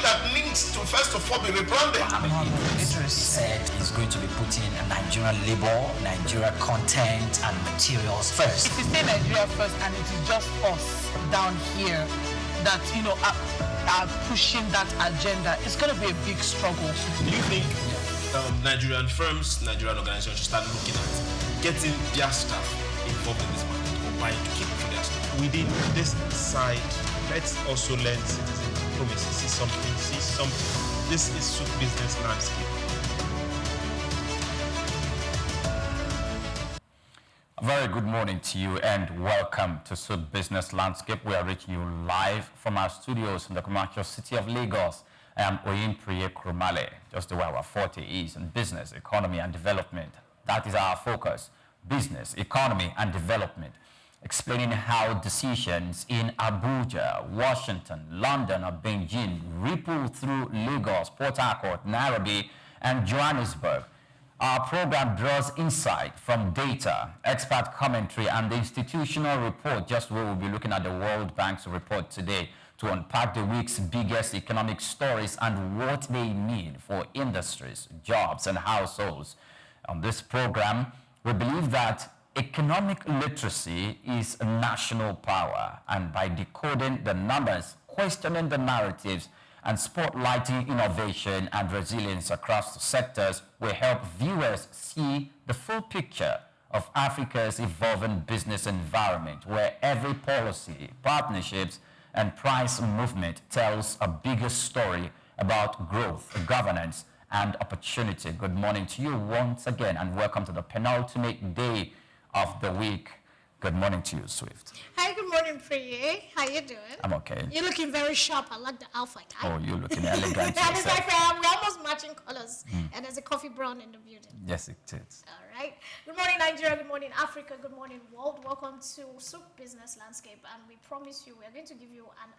that needs to first of all be rebranded. Minister said he's going to be putting Nigerian labor, Nigeria content and materials first. If you say Nigeria first and it is just us down here that, are pushing that agenda, it's going to be a big struggle. Do you think Nigerian firms, Nigerian organizations should start looking at getting their staff involved in this market or buying to keep for their staff? Within this side, let's also learn citizen diplomacy, see something. This is Soup Business Landscape. A very good morning to you and welcome to Soup Business Landscape. We are reaching you live from our studios in the commercial city of Lagos. I am Oyinpriye Krumale, just the way our forte is in business, economy and development. That is our focus, business, economy and development. Explaining how decisions in Abuja, Washington, London or Beijing ripple through Lagos, Port Harcourt, Nairobi and Johannesburg. Our program draws insight from data, expert commentary, and the institutional report, just where we'll be looking at the World Bank's report today to unpack the week's biggest economic stories and what they mean for industries, jobs, and households. On this program, we believe that economic literacy is a national power, and by decoding the numbers, questioning the narratives, and spotlighting innovation and resilience across the sectors will help viewers see the full picture of Africa's evolving business environment, where every policy, partnerships, and price movement tells a bigger story about growth, governance, and opportunity. Good morning to you once again, and welcome to the penultimate day of the week. Good morning to you, Swift. Hi, good morning, Priye. How you doing? I'm okay. You're looking very sharp. I like the alpha tie. Oh, you're looking elegant. That is my friend. We're almost matching colors. And there's a coffee brown in the building. Yes, it is. All right. Good morning, Nigeria. Good morning, Africa. Good morning, world. Welcome to Soup Business Landscape. And we promise you we're going to give you an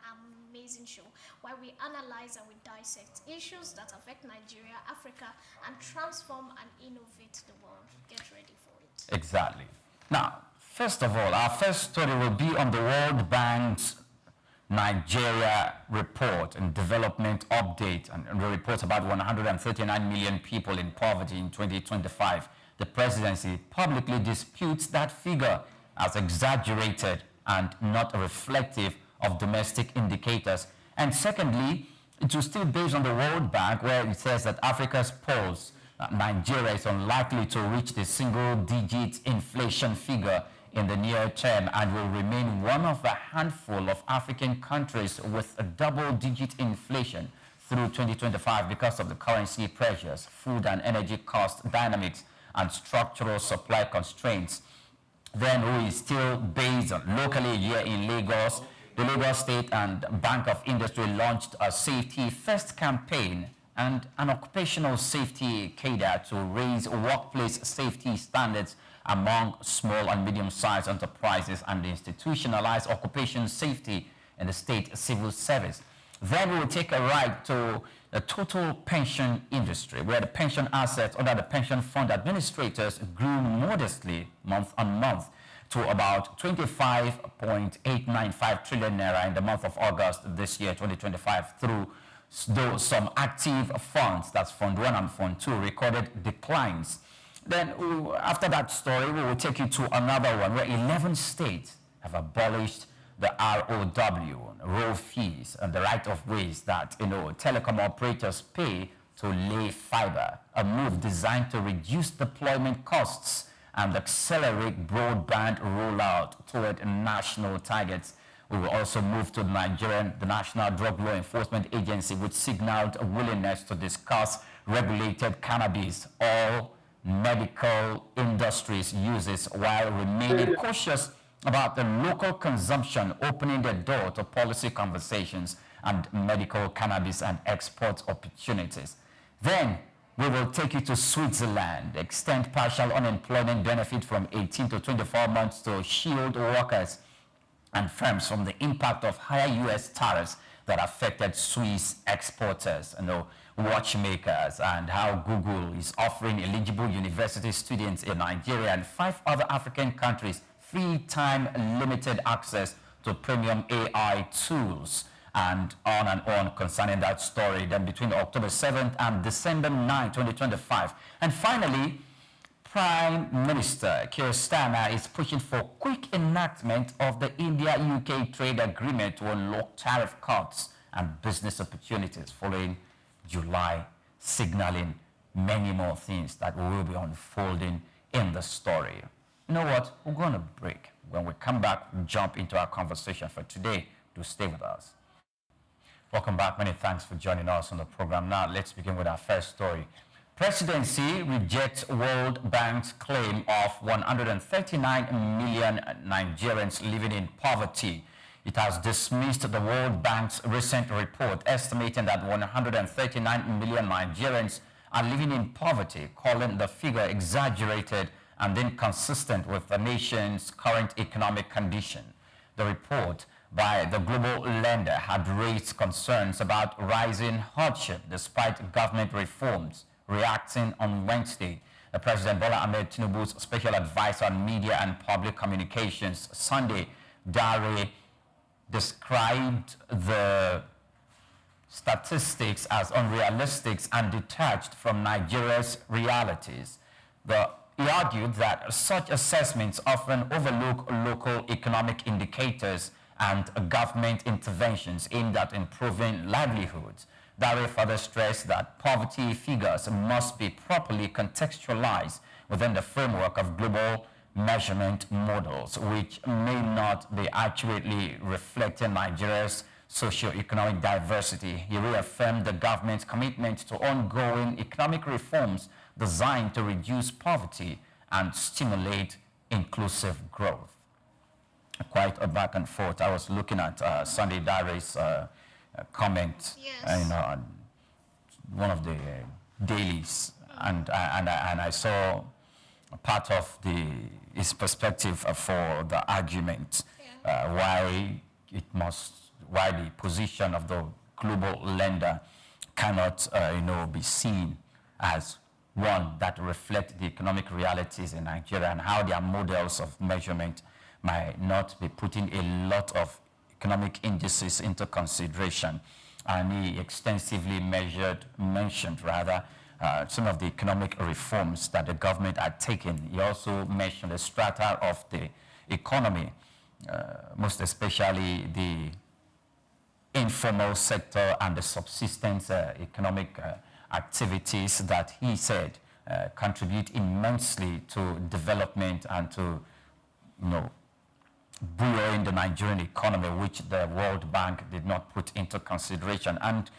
amazing show where we analyze and we dissect issues that affect Nigeria, Africa, and transform and innovate the world. Get ready for it. Exactly. Now, first of all, our first story will be on the World Bank's Nigeria report and development update, and the report about 139 million people in poverty in 2025. The presidency publicly disputes that figure as exaggerated and not reflective of domestic indicators. And secondly, it was still based on the World Bank, where it says that Africa's polls, Nigeria is unlikely to reach the single-digit inflation figure in the near term and will remain one of a handful of African countries with a double-digit inflation through 2025 because of the currency pressures, food and energy cost dynamics, and structural supply constraints. Then we is still based on locally here in Lagos. The Lagos State and Bank of Industry launched a Safety First campaign and an occupational safety cadre to raise workplace safety standards among small and medium-sized enterprises and institutionalize occupation safety in the state civil service. Then we will take a ride to the total pension industry, where the pension assets under the pension fund administrators grew modestly month on month to about 25.895 trillion naira in the month of August this year, 2025, through though some active funds, that's Fund 1 and Fund 2, recorded declines. Then after that story, we will take you to another one where 11 states have abolished the ROW, roll fees, and the right of ways that telecom operators pay to lay fiber, a move designed to reduce deployment costs and accelerate broadband rollout toward national targets. We will also move to the National Drug Law Enforcement Agency, which signaled a willingness to discuss regulated cannabis, all medical industries uses, while remaining cautious about the local consumption, opening the door to policy conversations and medical cannabis and export opportunities. Then we will take you to Switzerland, extend partial unemployment benefit from 18 to 24 months to shield workers and firms from the impact of higher U.S. tariffs that affected Swiss exporters, watchmakers, and how Google is offering eligible university students in Nigeria and 5 other African countries free time limited access to premium AI tools. and on concerning that story. Then between October 7th and December 9, 2025. And finally, Prime Minister Keir Starmer is pushing for quick enactment of the India-UK trade agreement to unlock tariff cuts and business opportunities following July, signaling many more things that will be unfolding in the story. You know what? We're going to break. When we come back, we'll jump into our conversation for today. Do stay with us. Welcome back. Many thanks for joining us on the program. Now, let's begin with our first story. Presidency rejects World Bank's claim of 139 million Nigerians living in poverty. It has dismissed the World Bank's recent report estimating that 139 million Nigerians are living in poverty, calling the figure exaggerated and inconsistent with the nation's current economic condition. The report by the global lender had raised concerns about rising hardship despite government reforms. Reacting on Wednesday, the President Bola Ahmed Tinubu's special advisor on media and public communications, Sunday Dare, described the statistics as unrealistic and detached from Nigeria's realities. He argued that such assessments often overlook local economic indicators and government interventions aimed at improving livelihoods. Dare further stressed that poverty figures must be properly contextualized within the framework of global measurement models, which may not be accurately reflecting Nigeria's socio-economic diversity. He reaffirmed the government's commitment to ongoing economic reforms designed to reduce poverty and stimulate inclusive growth. Quite a back and forth. I was looking at Sunday Dare's comment on one of the dailies, and I saw part of his perspective for the argument, why the position of the global lender cannot be seen as one that reflects the economic realities in Nigeria, and how their models of measurement might not be putting a lot of economic indices into consideration. And he extensively mentioned some of the economic reforms that the government had taken. He also mentioned the strata of the economy, most especially the informal sector and the subsistence economic activities that he said contribute immensely to development and to, buoying the Nigerian economy, which the World Bank did not put into consideration. And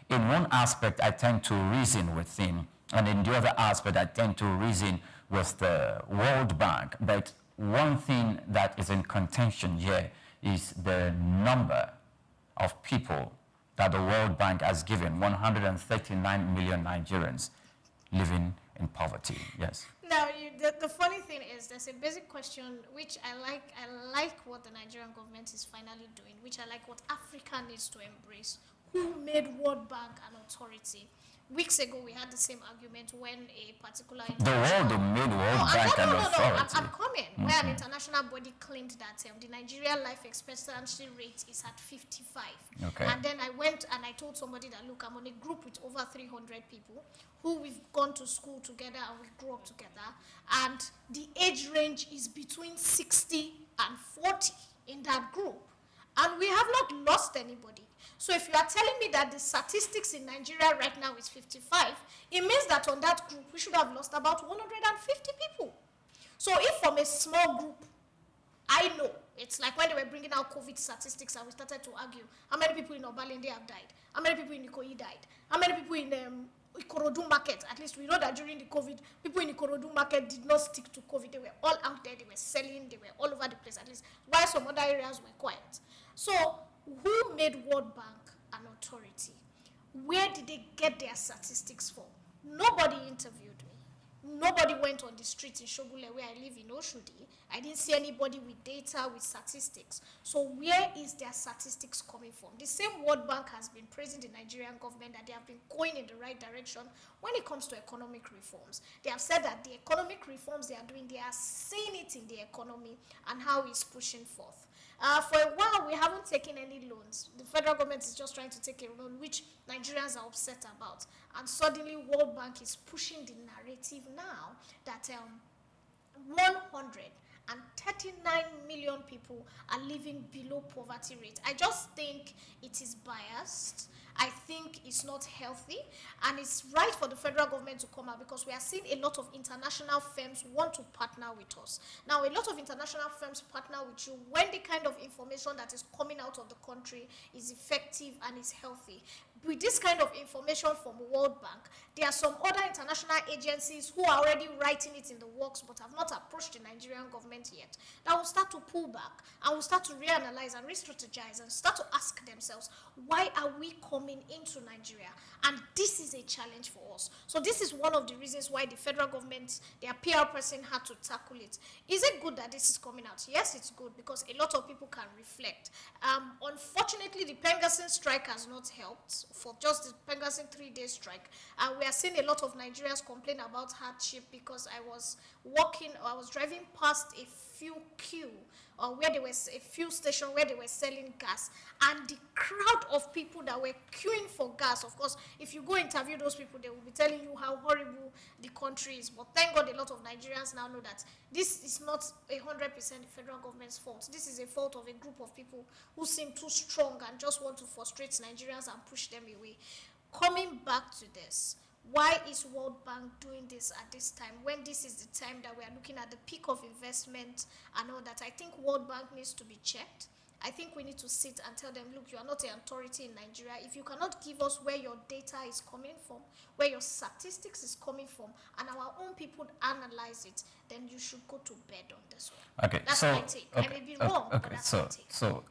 in one aspect, I tend to reason with him, and in the other aspect, I tend to reason with the World Bank. But one thing that is in contention here is the number of people that the World Bank has given, 139 million Nigerians living in poverty. Yes. Now, the funny thing is, there's a basic question which I like. I like what the Nigerian government is finally doing, which I like what Africa needs to embrace. Who made World Bank an authority? Weeks ago, we had the same argument when a particular... The world made World Bank an authority. I'm coming. Where an international body claimed that the Nigerian life expectancy rate is at 55. Okay. And then I went and I told somebody that, look, I'm on a group with over 300 people who we've gone to school together and we grew up together. And the age range is between 60 and 40 in that group. And we have not lost anybody. So if you are telling me that the statistics in Nigeria right now is 55, it means that on that group, we should have lost about 150 people. So if from a small group, I know, it's like when they were bringing out COVID statistics and we started to argue, how many people in Obalende have died? How many people in Ikoyi died? How many people in Ikorodu market? At least we know that during the COVID, people in Ikorodu market did not stick to COVID. They were all out there, they were selling, they were all over the place, at least, while some other areas were quiet. So who made World Bank an authority? Where did they get their statistics from? Nobody interviewed me. Nobody went on the streets in Shogule, where I live in Oshodi. I didn't see anybody with data, with statistics. So where is their statistics coming from? The same World Bank has been praising the Nigerian government that they have been going in the right direction when it comes to economic reforms. They have said that the economic reforms they are doing, they are seeing it in the economy and how it's pushing forth. For a while, we haven't taken any loans. The federal government is just trying to take a loan, which Nigerians are upset about. And suddenly, World Bank is pushing the narrative now that 139 million people are living below poverty rate. I just think it is biased. I think it's not healthy, and it's right for the federal government to come out, because we are seeing a lot of international firms want to partner with us. Now, a lot of international firms partner with you when the kind of information that is coming out of the country is effective and is healthy. With this kind of information from World Bank, there are some other international agencies who are already writing it in the works but have not approached the Nigerian government yet, that will start to pull back and will start to reanalyze and re-strategize and start to ask themselves, why are we coming into Nigeria? And this is a challenge for us. So this is one of the reasons why the federal government, their PR person, had to tackle it. Is it good that this is coming out? Yes, it's good, because a lot of people can reflect. Unfortunately, the Pengasin strike has not helped, for just the Pengasin 3-day strike. And we are seeing a lot of Nigerians complain about hardship, because I was driving past a where there was a fuel station where they were selling gas, and the crowd of people that were queuing for gas. Of course, if you go interview those people, they will be telling you how horrible the country is. But thank God, a lot of Nigerians now know that this is not 100% the federal government's fault. This is a fault of a group of people who seem too strong and just want to frustrate Nigerians and push them away. Coming back to this, why is World Bank doing this at this time, when this is the time that we are looking at the peak of investment and all that? I think World Bank needs to be checked. I think we need to sit and tell them, look, you are not an authority in Nigeria. If you cannot give us where your data is coming from, where your statistics is coming from, and our own people analyze it, then you should go to bed on this one. Okay, that's my take. I may be wrong, but that's my take. So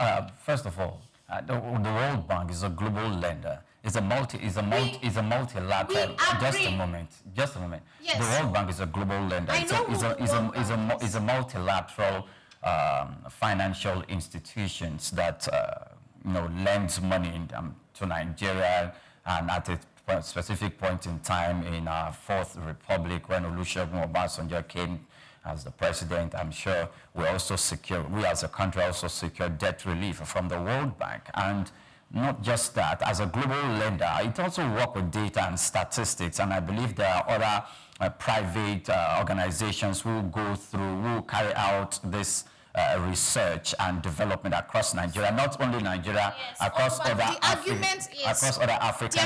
first of all, the World Bank is a global lender. It's a multilateral. Just a moment. Yes. The World Bank is a global lender. It's a multilateral financial institutions that lends money to Nigeria, and at a specific point in time in our Fourth Republic, when Olusegun Obasanjo came as the president, I'm sure we as a country also secured debt relief from the World Bank. And not just that, as a global lender, it also works with data and statistics, and I believe there are other private organizations who carry out this research and development across Nigeria, not only Nigeria, Yes, across other African there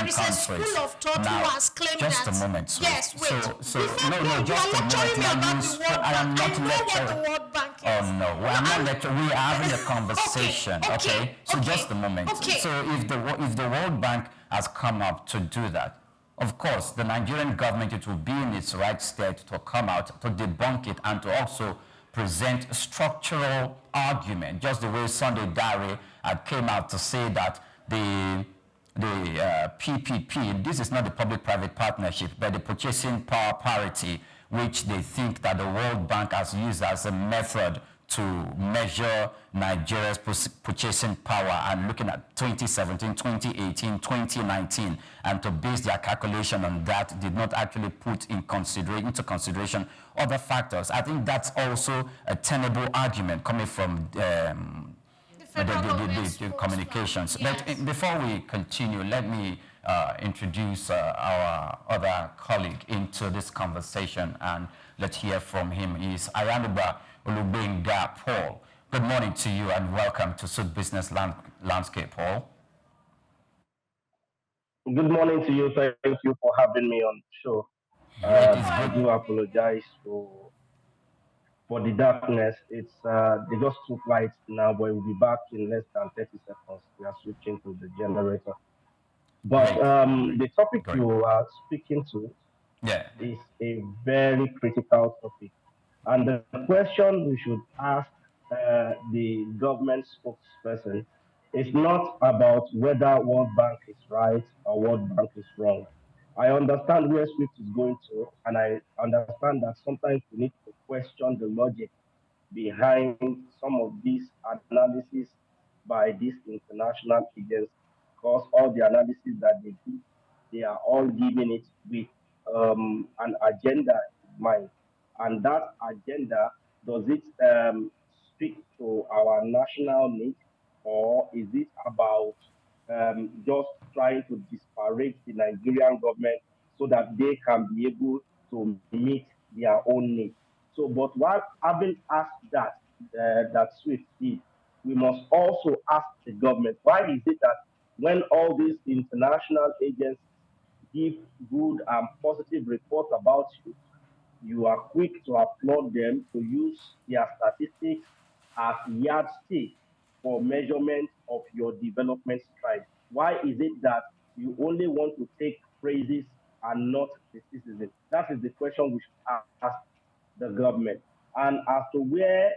is countries. a school of thought Now, who has claimed just that. a moment. Yes, wait. Just a moment. I am not lecturing. The World Bank is. Oh no, we are not lecturing. We are having a conversation. Okay. So just a moment. Okay. So if the World Bank has come up to do that, of course, the Nigerian government, it will be in its right state to come out to debunk it and to also present structural argument, just the way Sunday Dare came out to say that the PPP, this is not the public-private partnership, but the purchasing power parity, which they think that the World Bank has used as a method to measure Nigeria's purchasing power, and looking at 2017, 2018, 2019, and to base their calculation on that, did not actually put into consideration other factors. I think that's also a tenable argument coming from the communications. Yes. But before we continue, let me introduce our other colleague into this conversation, and let's hear from him. He's Ayannugba Olugbenga Paul. Good morning to you and welcome to Suit Business Landscape, Paul. Good morning to you. Thank you for having me on the show. I do apologize for the darkness. It's they just took lights now, but we'll be back in less than 30 seconds. We are switching to the generator. But the topic you are speaking to is a very critical topic. And the question we should ask the government spokesperson is not about whether World Bank is right or World Bank is wrong. I understand where Swift is going to, and I understand that sometimes we need to question the logic behind some of these analysis by these international agents, because all the analysis that they do, they are all giving it with an agenda in mind. And that agenda, does it speak to our national needs, or is it about just trying to disparage the Nigerian government so that they can be able to meet their own needs? So, but while having asked that, that Swift did, we must also ask the government, why is it that when all these international agencies give good and positive reports about you, you are quick to applaud them to use their statistics as yardstick for measurement of your development stride? Why is it that you only want to take praises and not criticism? That is the question we should ask the government. And as to where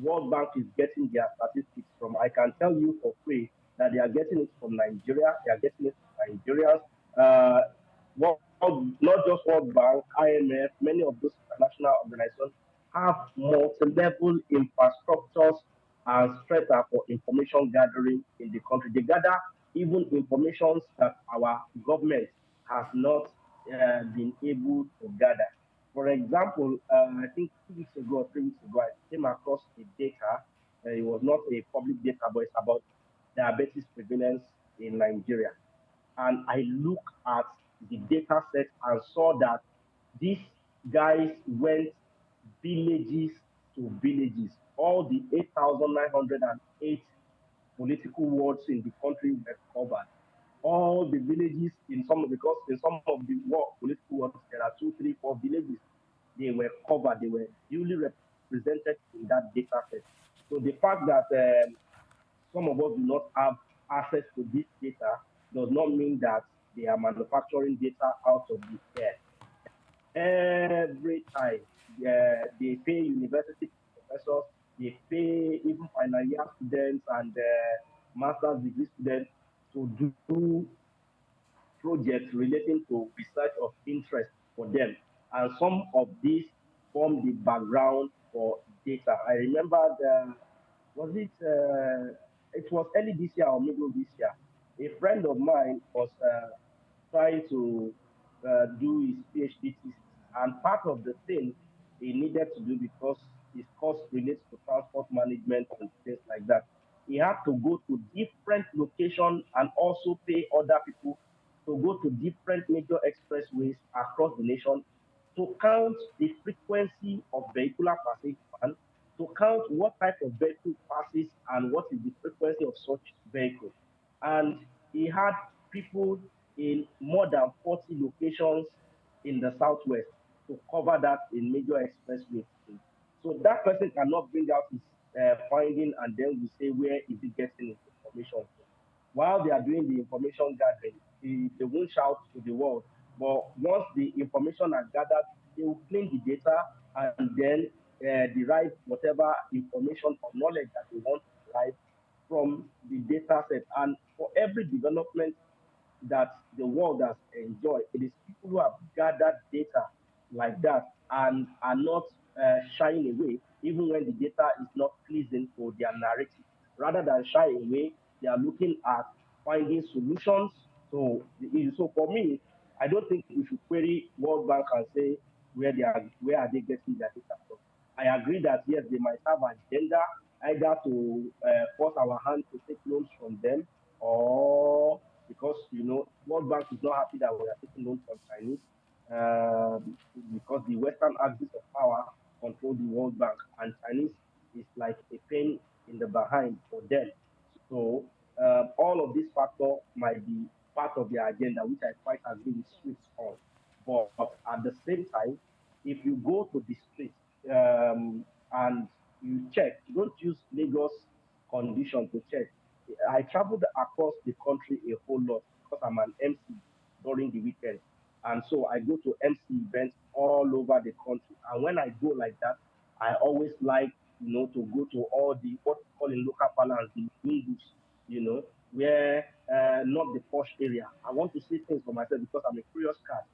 World Bank is getting their statistics from, I can tell you for free that they are getting it from Nigeria, they are getting it from Nigerians. Uh, not just World Bank, IMF, many of those international organizations have multi-level infrastructures and strata for information gathering in the country. They gather even information that our government has not been able to gather. For example, I think 2 weeks ago or 3 weeks ago, I came across a data. It was not a public data, but it's about diabetes prevalence in Nigeria. And I looked at the data set and saw that these guys went villages to villages. All the 8,908 political wards in the country were covered. All the villages in some of, because in some of the political wards there are two, three, four villages, they were covered. They were duly represented in that data set. So the fact that some of us do not have access to this data does not mean that they are manufacturing data out of the air. Every time they pay university professors, they pay even final year students and master's degree students to do projects relating to research of interest for them. And some of these form the background for data. I remember was it was early this year or middle this year. A friend of mine was trying to do his PhD thesis, and part of the thing he needed to do, because his course relates to transport management and things like that, he had to go to different locations and also pay other people to go to different major expressways across the nation to count the frequency of vehicular passage, one, to count what type of vehicle passes and what is the frequency of such vehicle. And he had people in more than 40 locations in the southwest to cover that in major expressways. So that person cannot bring out his finding and then we say where is he getting his information from. While they are doing the information gathering, they won't shout to the world. But once the information are gathered, they will clean the data and then derive whatever information or knowledge that they want to derive from the data set. And for every development that the world has enjoyed, it is people who have gathered data like that and are not shying away, even when the data is not pleasing for their narrative. Rather than shying away, they are looking at finding solutions to the issue. So for me, I don't think we should query World Bank and say where are they getting their data from. I agree that yes, they might have an agenda either to force our hand to take loans from them, or because World Bank is not happy that we are taking loans from Chinese, because the Western axis of power control the World Bank, and Chinese is like a pain in the behind for them. So all of these factors might be part of their agenda, which I quite agree with Swift on. But at the same time, if you go to the street and you check, you don't use Lagos condition to check. I traveled across the country a whole lot because I'm an MC during the weekend. And so I go to MC events all over the country. And when I go like that, I always like, to go to all the what we call in local parlance, the lungus, where not the posh area. I want to see things for myself because I'm a curious cat.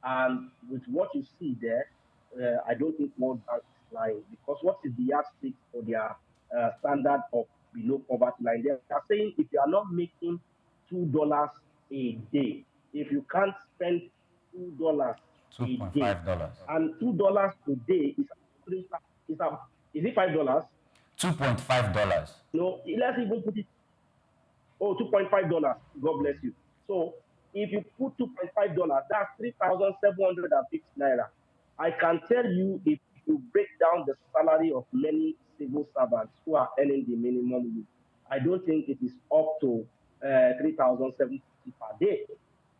And with what you see there, I don't think World Bank is lying, because what is the yardstick for their standard of below poverty line? They are saying if you are not making $2 a day, if you can't spend $2 a day, $2.5. and $2 a day is is it $5? $2.5. No, let's even put it, $2.5. God bless you. So if you put $2.5, that's 3,750 naira. I can tell you, if you break down the salary of many civil servants who are earning the minimum wage, I don't think it is up to 3,750 per day.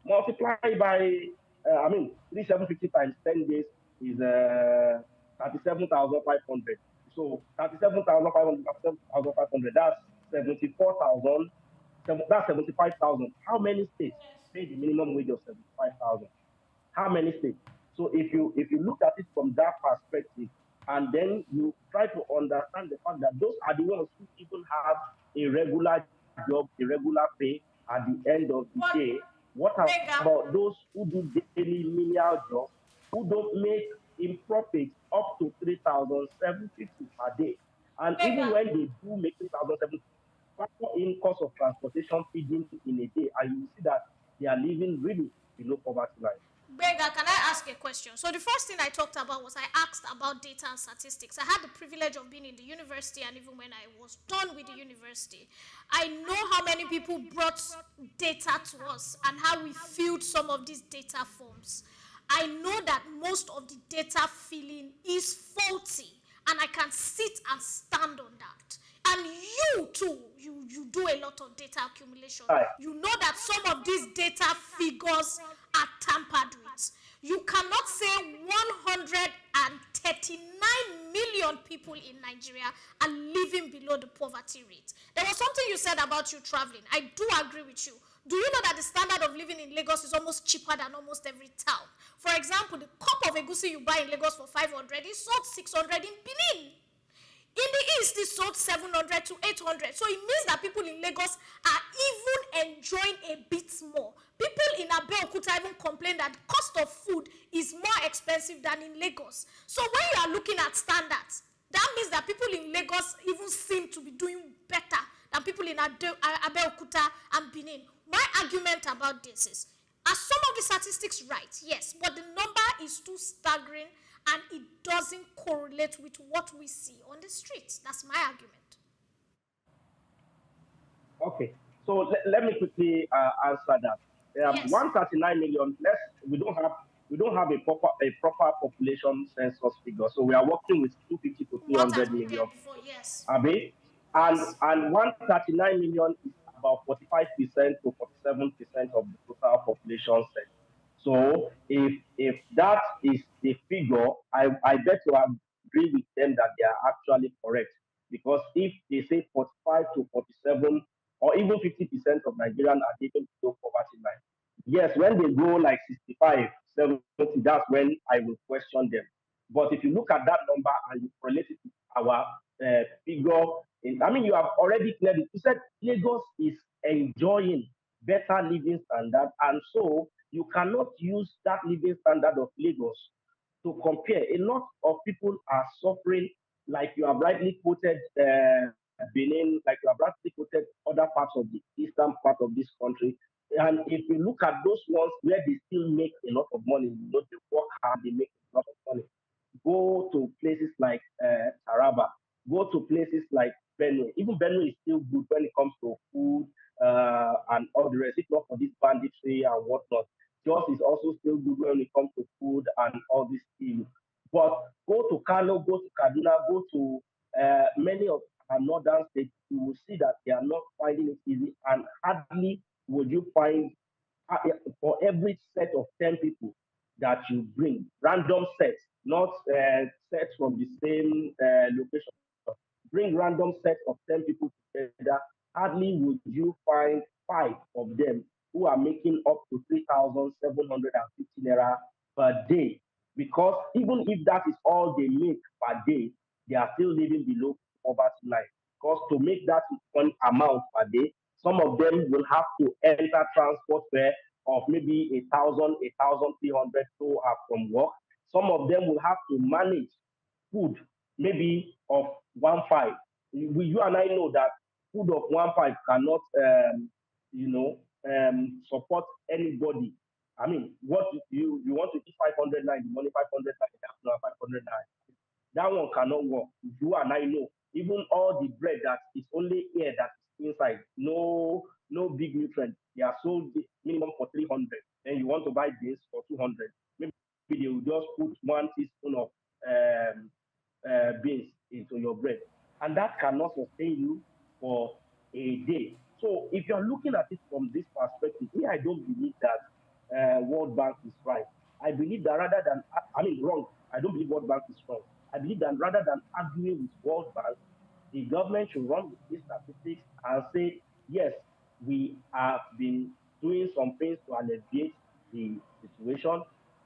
Multiply by, 3,750 times 10 days is 37,500. So 37,500, 37,500, that's 74,000. That's 75,000. How many states pay the minimum wage of 75,000? How many states? So if you look at it from that perspective, and then you try to understand the fact that those are the ones who even have a regular job, a regular pay at the end of the day. What about those who do daily menial jobs, who don't make in profit up to 3,750 per day? And even when they do make 3,750, factor in cost of transportation feeding in a day, and you will see that they are living really below poverty line. Bega, can I ask a question? So the first thing I talked about was I asked about data and statistics. I had the privilege of being in the university, and even when I was done with the university, I know how many people brought data to us and how we filled some of these data forms. I know that most of the data filling is faulty, and I can sit and stand on that. And you too, you do a lot of data accumulation. You know that some of these data figures are tampered with. You cannot say 139 million people in Nigeria are living below the poverty rate. There was something you said about you traveling. I do agree with you. Do you know that the standard of living in Lagos is almost cheaper than almost every town? For example, the cup of egusi you buy in Lagos for 500 is sold 600 in Benin. In the East, it's sold 700 to 800. So it means that people in Lagos are even enjoying a bit more. People in Abeokuta even complain that the cost of food is more expensive than in Lagos. So when you are looking at standards, that means that people in Lagos even seem to be doing better than people in Abeokuta and Benin. My argument about this is, are some of the statistics right? Yes, but the number is too staggering and it doesn't correlate with what we see on the streets. That's my argument. Okay, so let me quickly answer that. Yes. 139 million. We don't have a proper population census figure, so we are working with 250 to 300 million. Before, yes. Abi, and 139 million is about 45% to 47% of the total population set. So if that is the figure, I bet you agree with them that they are actually correct. Because if they say 45 to 47 or even 50% of Nigerians are living below poverty line, yes, when they go like 65, 70, that's when I will question them. But if you look at that number and you correlate it to our figure, you have already cleared it. You said Lagos is enjoying better living standard, and so you cannot use that living standard of Lagos to compare. A lot of people are suffering, like you have rightly quoted Benin, like you have rightly quoted other parts of the eastern part of this country. And if you look at those ones where they still make a lot of money, they work hard, they make a lot of money. Go to places like Taraba, go to places like Benue. Even Benue is still good when it comes to food and all the rest, if not for this banditry and whatnot. Jos is also still good when it comes to food and all these things. But go to Kano, go to Kaduna, go to many of our northern states, you will see that they are not finding it easy, and hardly would you find for every set of 10 people that you bring, random sets, not sets from the same location, bring random sets of 10 people together, hardly would you find 5 of them who are making up to 3,750 naira per day. Because even if that is all they make per day, they are still living below poverty line. Because to make that one amount per day, some of them will have to enter transport fare of maybe 1,000, 1,300 to from work. Some of them will have to manage food maybe of 1,500. You and I know that food of 1,500 cannot, support anybody. What you want to eat 500 naira, the money 500 naira, that's not 500 naira. That one cannot work. You and I know. Even all the bread that is only air that is inside, no big nutrient. They are sold minimum for 300. Then you want to buy this for 200. Maybe they will just put 1 teaspoon of beans into your bread, and that cannot sustain you for a day. So if you're looking at it from this perspective, me, I don't believe that World Bank is right. I believe that rather than, wrong. I don't believe World Bank is wrong. I believe that rather than arguing with World Bank, the government should run with these statistics and say, yes, we have been doing some things to alleviate the situation,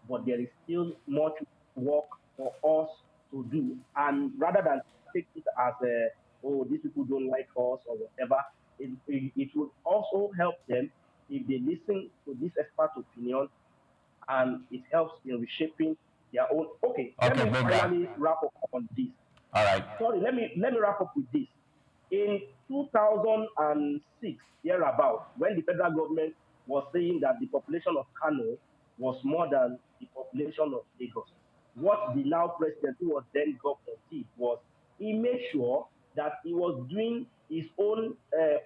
but there is still much work for us to do. And rather than take it as oh, these people don't like us or whatever, it will also help them if they listen to this expert opinion, and it helps in reshaping their own. Okay, let me finally wrap up on this. All right. Sorry, let me wrap up with this. In 2006, thereabout, when the federal government was saying that the population of Kano was more than the population of Lagos, what the now president, who was then governor, did was he made sure that he was doing his own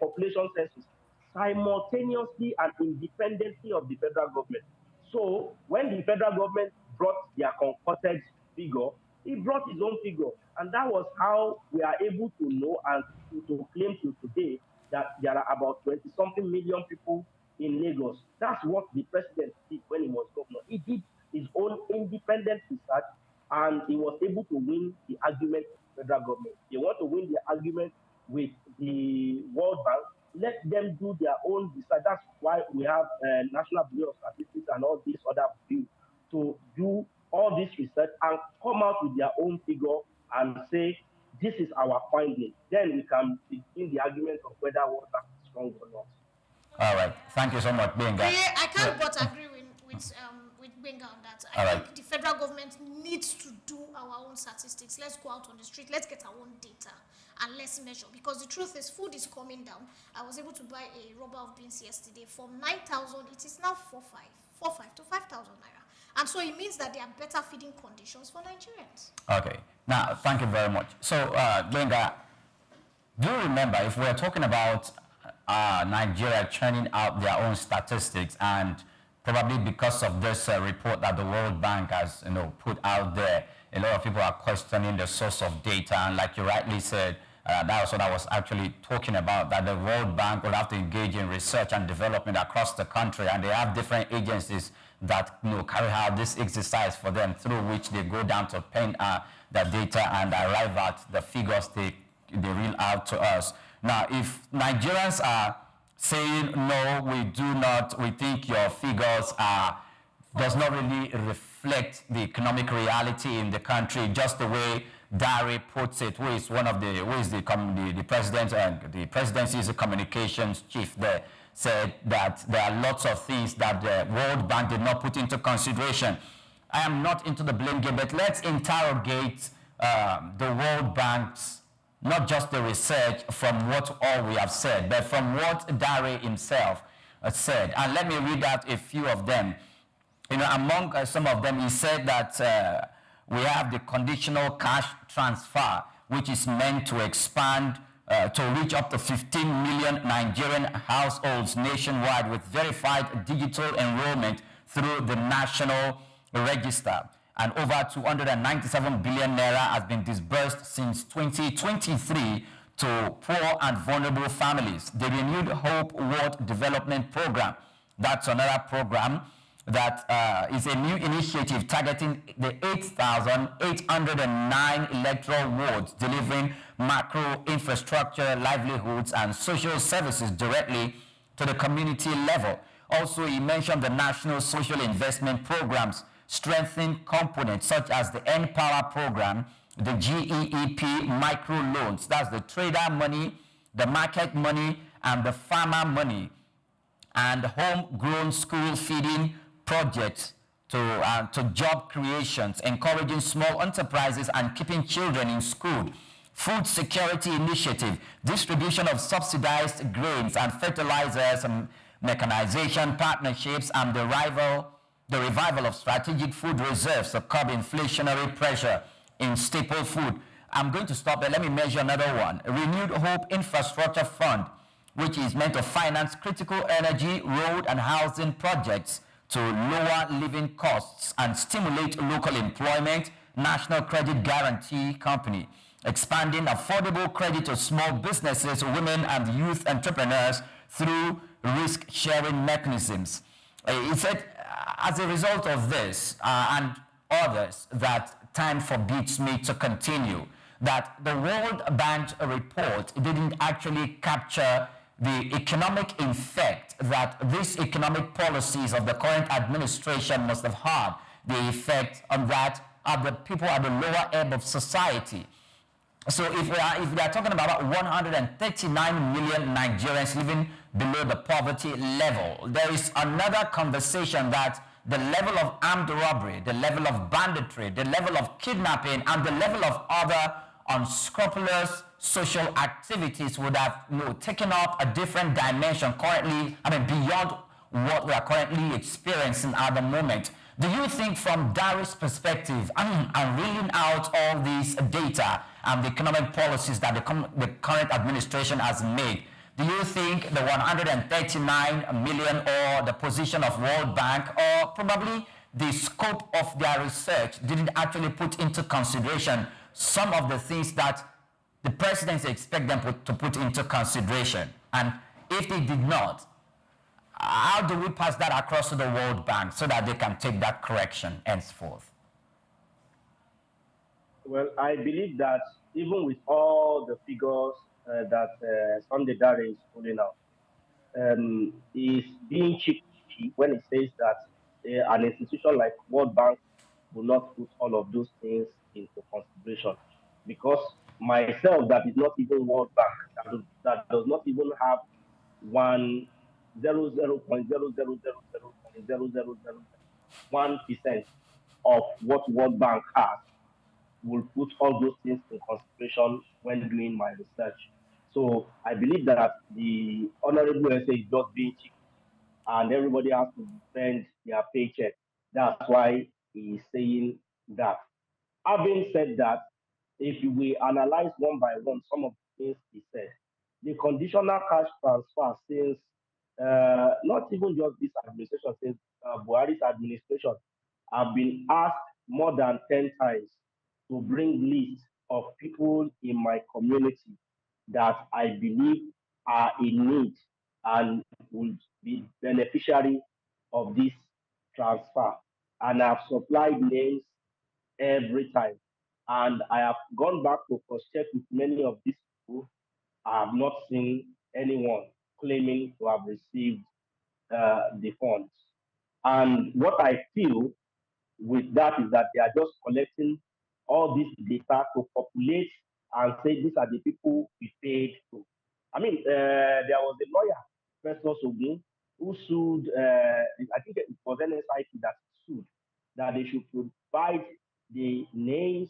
population census simultaneously and independently of the federal government. So when the federal government brought their concocted figure, he brought his own figure. And that was how we are able to know and to claim to today that there are about 20-something million people in Lagos. That's what the president did when he was governor. He did his own independent research, and he was able to win the argument with the federal government. They want to win the argument with the World Bank. Let them do their own research. That's why we have National Bureau of Statistics and all these other bureaus to do all this research and come out with their own figure and say, this is our finding. Then we can begin the argument of whether World Bank is strong or not. All right. Thank you so much, Benga. I can't but agree with Benga on that. I think the federal government needs to do our own statistics. Let's go out on the street. Let's get our own data and let's measure. Because the truth is, food is coming down. I was able to buy a rubber of beans yesterday from 9,000. It is now 4,500 to 5,000 naira. And so it means that there are better feeding conditions for Nigerians. Okay. Now, thank you very much. So, Benga, do you remember, if we're talking about Nigeria churning out their own statistics, and probably because of this report that the World Bank has put out there, a lot of people are questioning the source of data. And like you rightly said, that was what I was actually talking about, that the World Bank will have to engage in research and development across the country, and they have different agencies that carry out this exercise for them, through which they go down to pen the data and arrive at the figures they reel out to us. Now, if Nigerians are saying, no, we think your figures does not really reflect the economic reality in the country, just the way Dari puts it, who is the president, and the presidency is the communications chief there, said that there are lots of things that the World Bank did not put into consideration. I am not into the blame game, but let's interrogate the World Bank's, not just the research from what all we have said, but from what Dari himself said. And let me read out a few of them. Among some of them, he said that we have the conditional cash transfer, which is meant to expand to reach up to 15 million Nigerian households nationwide with verified digital enrollment through the National Register. And over 297 billion naira has been disbursed since 2023 to poor and vulnerable families. The Renewed Hope World Development Program, that's another program that is a new initiative targeting the 8,809 electoral wards, delivering macro infrastructure, livelihoods, and social services directly to the community level. Also, he mentioned the National Social Investment Programs, strengthening components such as the Empower program, the GEEP micro loans, that's the trader money, the market money, and the farmer money, and homegrown school feeding projects to job creations, encouraging small enterprises and keeping children in school. Food security initiative, distribution of subsidized grains and fertilizers, and mechanization partnerships, and the revival of strategic food reserves to curb inflationary pressure in staple food. I'm going to stop there. Let me measure another one. Renewed Hope Infrastructure Fund, which is meant to finance critical energy, road, and housing projects to lower living costs and stimulate local employment. National Credit Guarantee Company, expanding affordable credit to small businesses, women, and youth entrepreneurs through risk-sharing mechanisms. He said, as a result of this and others, that time forbids me to continue, that the World Bank report didn't actually capture the economic effect that these economic policies of the current administration must have had, the effect on that of the people at the lower ebb of society. So if we are talking about 139 million Nigerians living below the poverty level, there is another conversation that the level of armed robbery, the level of banditry, the level of kidnapping, and the level of other unscrupulous social activities would have taken up a different dimension currently, beyond what we are currently experiencing at the moment. Do you think from Darius' perspective, and reeling out all these data and the economic policies that the current administration has made, do you think the 139 million or the position of World Bank or probably the scope of their research didn't actually put into consideration some of the things that the presidency expect them to put into consideration? And if they did not, how do we pass that across to the World Bank so that they can take that correction henceforth? Well, I believe that even with all the figures that Sunday Dare is pulling out, is being cheeky when it says that an institution like World Bank will not put all of those things into consideration. Because myself, that is not even World Bank, that does not even have 100.000000001% of what World Bank has, will put all those things in consideration when doing my research. So I believe that the honorable essay is just being cheap, and everybody has to defend their paycheck. That's why he's saying that. Having said that, if we analyze one by one some of the things he said, the conditional cash transfer since not even just this administration, since Buhari's administration, have been asked more than 10 times to bring lists of people in my community that I believe are in need and would be beneficiary of this transfer. And I've supplied names every time. And I have gone back to cross-check with many of these people. I have not seen anyone claiming to have received the funds. And what I feel with that is that they are just collecting all this data to populate and say these are the people we paid to. There was a lawyer, Festus Ogun, who sued, I think it was NSIP that sued, that they should provide the names,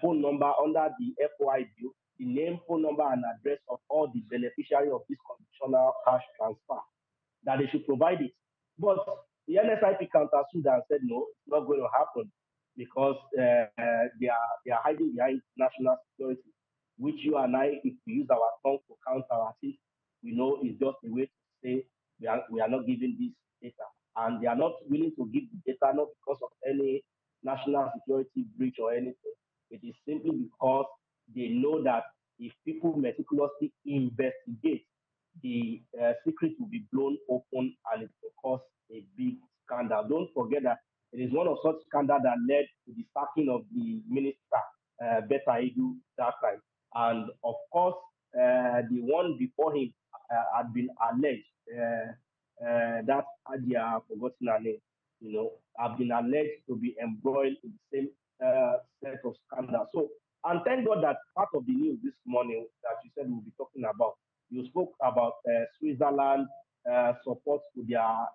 phone number under the FOI bill, the name, phone number, and address of all the beneficiaries of this conditional cash transfer, that they should provide it. But the NSIP countersued and said, no, it's not going to happen because they are hiding behind national security, which you and I, if we use our tongue to count our teeth, we know is just a way to say we are not giving this data. And they are not willing to give the data, not because of any national security breach or anything. It is simply because they know that if people meticulously investigate, the secret will be blown open and it will cause a big scandal. Don't forget that it is one of such scandals that led to the sacking of the minister, Beta Edu, that time. And of course, the one before him had been alleged, that Adia, I've forgotten her name, have been alleged to be embroiled in the same set of scandals. So, and thank God that part of the news this morning that you said we'll be talking about, you spoke about Switzerland support to their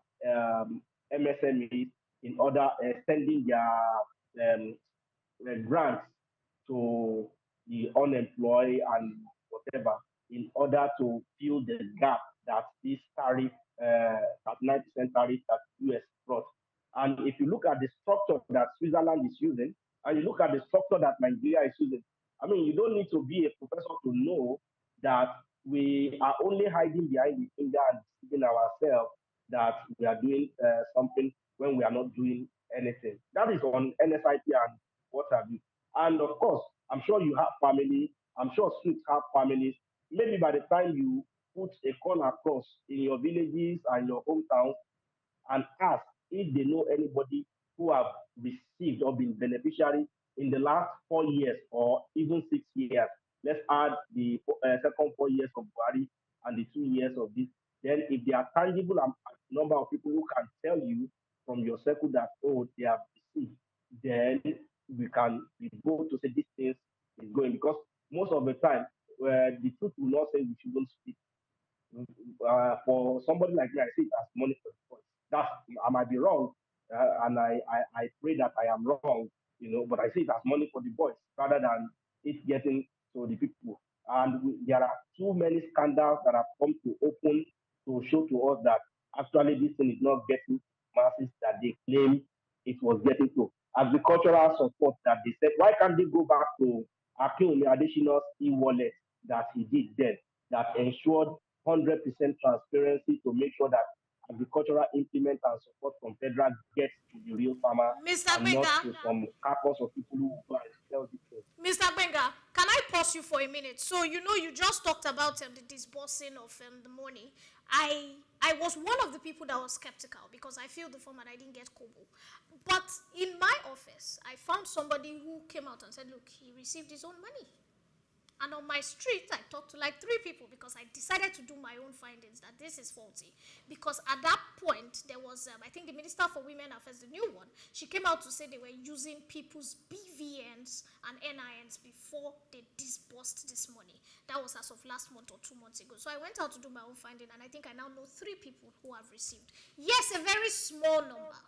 MSMEs in order sending their grants to the unemployed and whatever in order to fill the gap that this tariff, that 9% tariff that US brought. And if you look at the structure that Switzerland is using, and you look at the structure that Nigeria is using, I mean, you don't need to be a professor to know that we are only hiding behind the finger and deceiving ourselves that we are doing something when we are not doing anything. That is on NSIP and what have you. And of course, I'm sure you have family. I'm sure suits have families. Maybe by the time you put a call across in your villages and your hometowns, and ask if they know anybody who have received or been beneficiary in the last 4 years or even 6 years. Let's add the second 4 years of Buhari and the 2 years of this. Then, if there are tangible number of people who can tell you from your circle that, oh, they have received, then we can be bold to say these things is going, because most of the time the truth will not say we shouldn't speak. For somebody like me, I see it as money for the boys. That's, I might be wrong, and I pray that I am wrong, but I see it as money for the boys rather than it getting to the people. And there are too many scandals that have come to open to show to us that actually this thing is not getting masses that they claim it was getting to. Agricultural support that they said, why can't they go back to Akinwumi Adesina's e-wallet that he did then, that ensured 100% transparency to make sure that agricultural implement and support from federal gets to the real farmer, Mr. and Benga, not to some carcass of people who go and sell these things. Mr. Benga, can I pause you for a minute? So, you just talked about the disbursing of the money. I was one of the people that was skeptical because I filled the form and I didn't get kobo. But in my office, I found somebody who came out and said, look, he received his own money. And on my street, I talked to like 3 people because I decided to do my own findings that this is faulty. Because at that point, there was, I think the Minister for Women Affairs, the new one, she came out to say they were using people's BVNs and NINs before they disbursed this money. That was as of last month or 2 months ago. So I went out to do my own finding, and I think I now know 3 people who have received. Yes, a very small number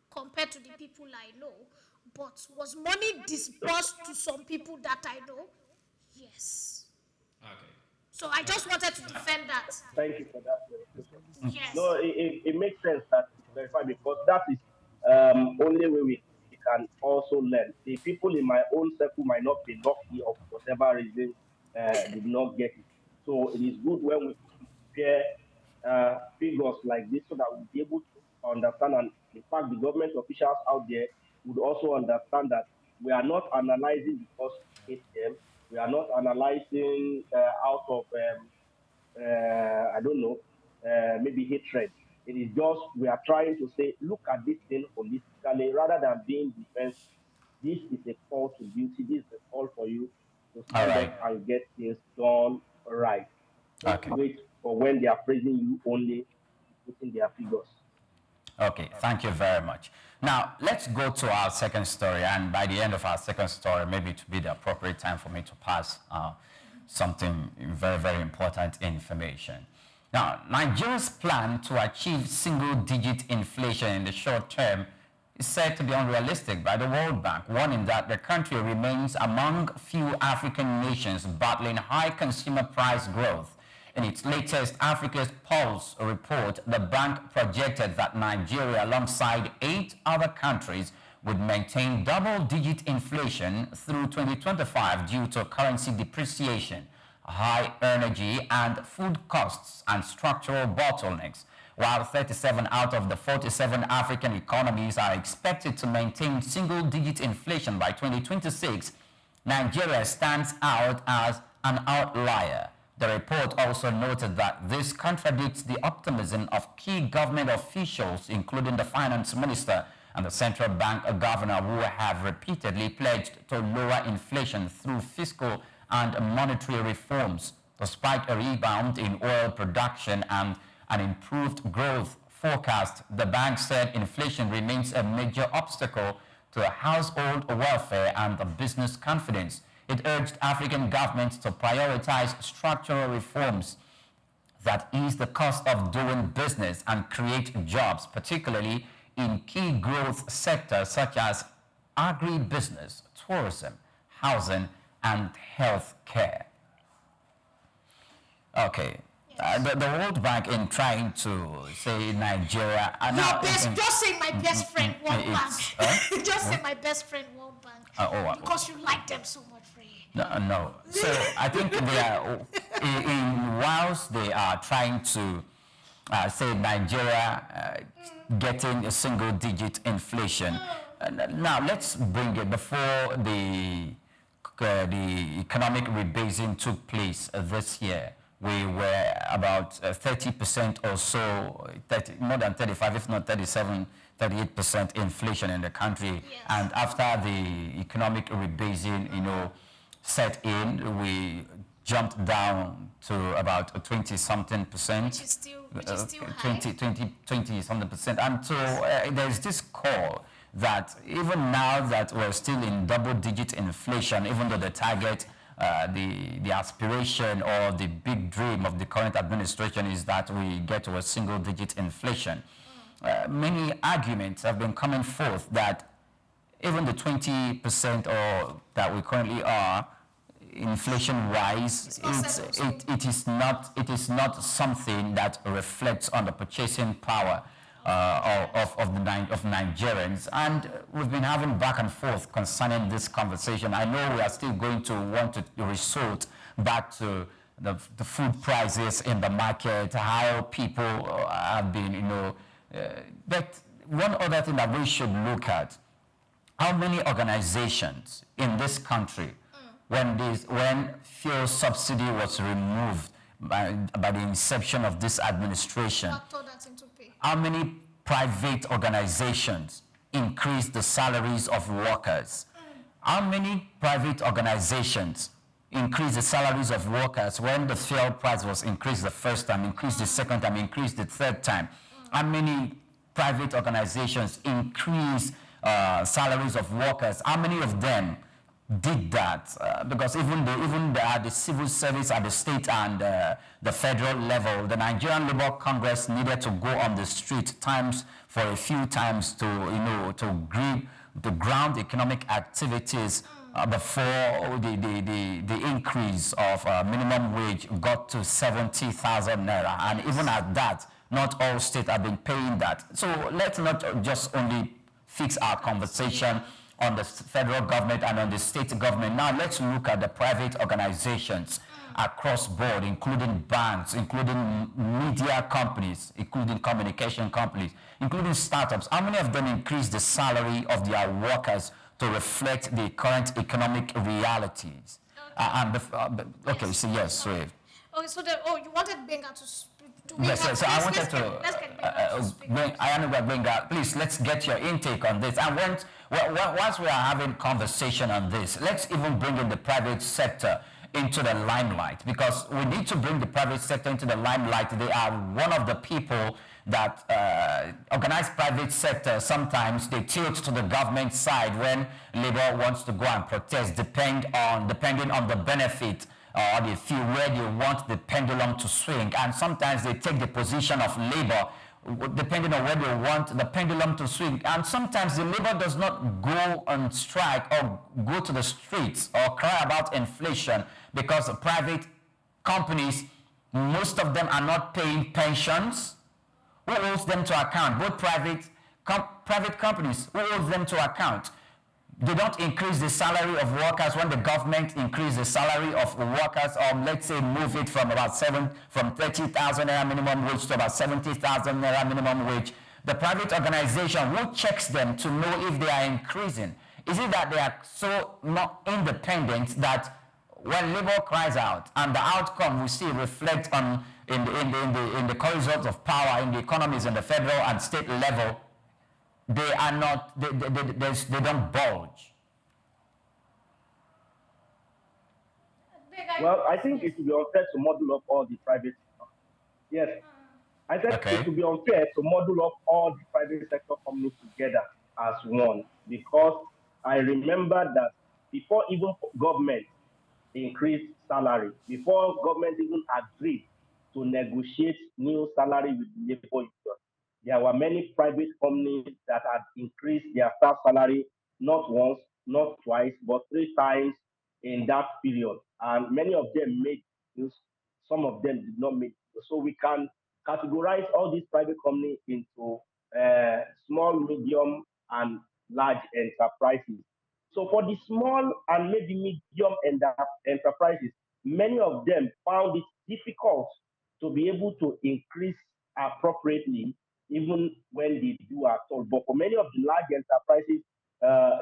compared to the people I know, but was money disbursed to some people that I know? Yes. Okay. So I just wanted to defend that. Thank you for that. Yes. No, it makes sense that it's verified, because that is only way we can also learn. The people in my own circle might not be lucky, or for whatever reason did not get it. So it is good when we compare figures like this so that we'll be able to understand, and in fact the government officials out there would also understand that we are not analyzing because we hate them. We are not analyzing out of, I don't know, maybe hatred. It is just we are trying to say, look at this thing holistically rather than being defensive. This is a call to duty. This is a call for you to stand up and get things done right. Don't wait for when they are praising you only, putting their figures. Okay, thank you very much. Now, let's go to our second story, and by the end of our second story, maybe it will be the appropriate time for me to pass something very, very important information. Now, Nigeria's plan to achieve single-digit inflation in the short term is said to be unrealistic by the World Bank, warning that the country remains among few African nations battling high consumer price growth. In its latest Africa's Pulse report, the bank projected that Nigeria, alongside 8 other countries, would maintain double-digit inflation through 2025 due to currency depreciation, high energy and food costs, and structural bottlenecks. While 37 out of the 47 African economies are expected to maintain single-digit inflation by 2026, Nigeria stands out as an outlier. The report also noted that this contradicts the optimism of key government officials, including the finance minister and the central bank governor, who have repeatedly pledged to lower inflation through fiscal and monetary reforms. Despite a rebound in oil production and an improved growth forecast, the bank said inflation remains a major obstacle to household welfare and business confidence. It urged African governments to prioritize structural reforms that ease the cost of doing business and create jobs, particularly in key growth sectors such as agribusiness, tourism, housing, and health care. Okay. The World Bank, in trying to say Nigeria... just say my best friend, World Bank. Just say my best friend, World Bank. Because you like them so much, Ray. No. So I think they are, whilst they are trying to say Nigeria getting a single-digit inflation. Now let's bring it before the economic rebasing took place this year. We were about 30% or so, more than 35, if not 37, 38% inflation in the country. Yes. And after the economic rebasing, set in, we jumped down to about 20-something percent. Which is still high. 20-something percent. And so there's this call that even now that we're still in double-digit inflation, even though the target, the aspiration or the big dream of the current administration is that we get to a single-digit inflation. Many arguments have been coming forth that even the 20% or that we currently are, inflation-wise, it is not something that reflects on the purchasing power of Nigerians, and we've been having back and forth concerning this conversation. I know we are still going to want to resort back to the food prices in the market, how people have been, but one other thing that we should look at, how many organizations in this country, when fuel subsidy was removed by the inception of this administration, how many private organizations increased the salaries of workers? How many private organizations increased the salaries of workers when the fuel price was increased the first time, increased the second time, increased the third time? How many private organizations increased salaries of workers? How many of them did that? Because even the civil service at the state and the federal level, the Nigerian Labour Congress needed to go on the street for a few times to ground economic activities before the increase of minimum wage got to 70,000 naira, and even at that, not all states have been paying that. So let's not just only fix our conversation on the federal government and on the state government. Now let's look at the private organizations across board, including banks, including media companies, including communication companies, including startups. How many of them increase the salary of their workers to reflect the current economic realities? Okay, so yes, Swift. Okay, so you wanted Benga to speak. Yes, so I wanted to, Ayannugba Olugbenga, please, let's get your intake on this. And once we are having conversation on this, let's even bring in the private sector into the limelight, because we need to bring the private sector into the limelight. They are one of the people that organized private sector, sometimes they tilt to the government side when labor wants to go and protest, depending on the benefit or they feel where they want the pendulum to swing, and sometimes they take the position of labor depending on where they want the pendulum to swing, and sometimes the labor does not go on strike or go to the streets or cry about inflation because private companies, most of them are not paying pensions. Who holds them to account? Both private companies, who holds them to account? They don't increase the salary of workers when the government increase the salary of workers, or let's say move it from 30,000 naira minimum wage to about 70,000 naira minimum wage. The private organization, who checks them to know if they are increasing? Is it that they are so not independent that when labor cries out and the outcome we see reflect on in the corridors of power in the economies in the federal and state level, they are not, they don't bulge? Well, I think it would be unfair to model up all the private sector. Yes. I said it would be unfair to model up all the private sector companies together as one, because I remember that before even government increased salary, before government even agreed to negotiate new salary with the labor union, there were many private companies that had increased their staff salary not once, not twice, but 3 times in that period. And many of them made deals, some of them did not make deals. So we can categorize all these private companies into small, medium, and large enterprises. So for the small and maybe medium enterprises, many of them found it difficult to be able to increase appropriately, even when they do at all. But for many of the large enterprises,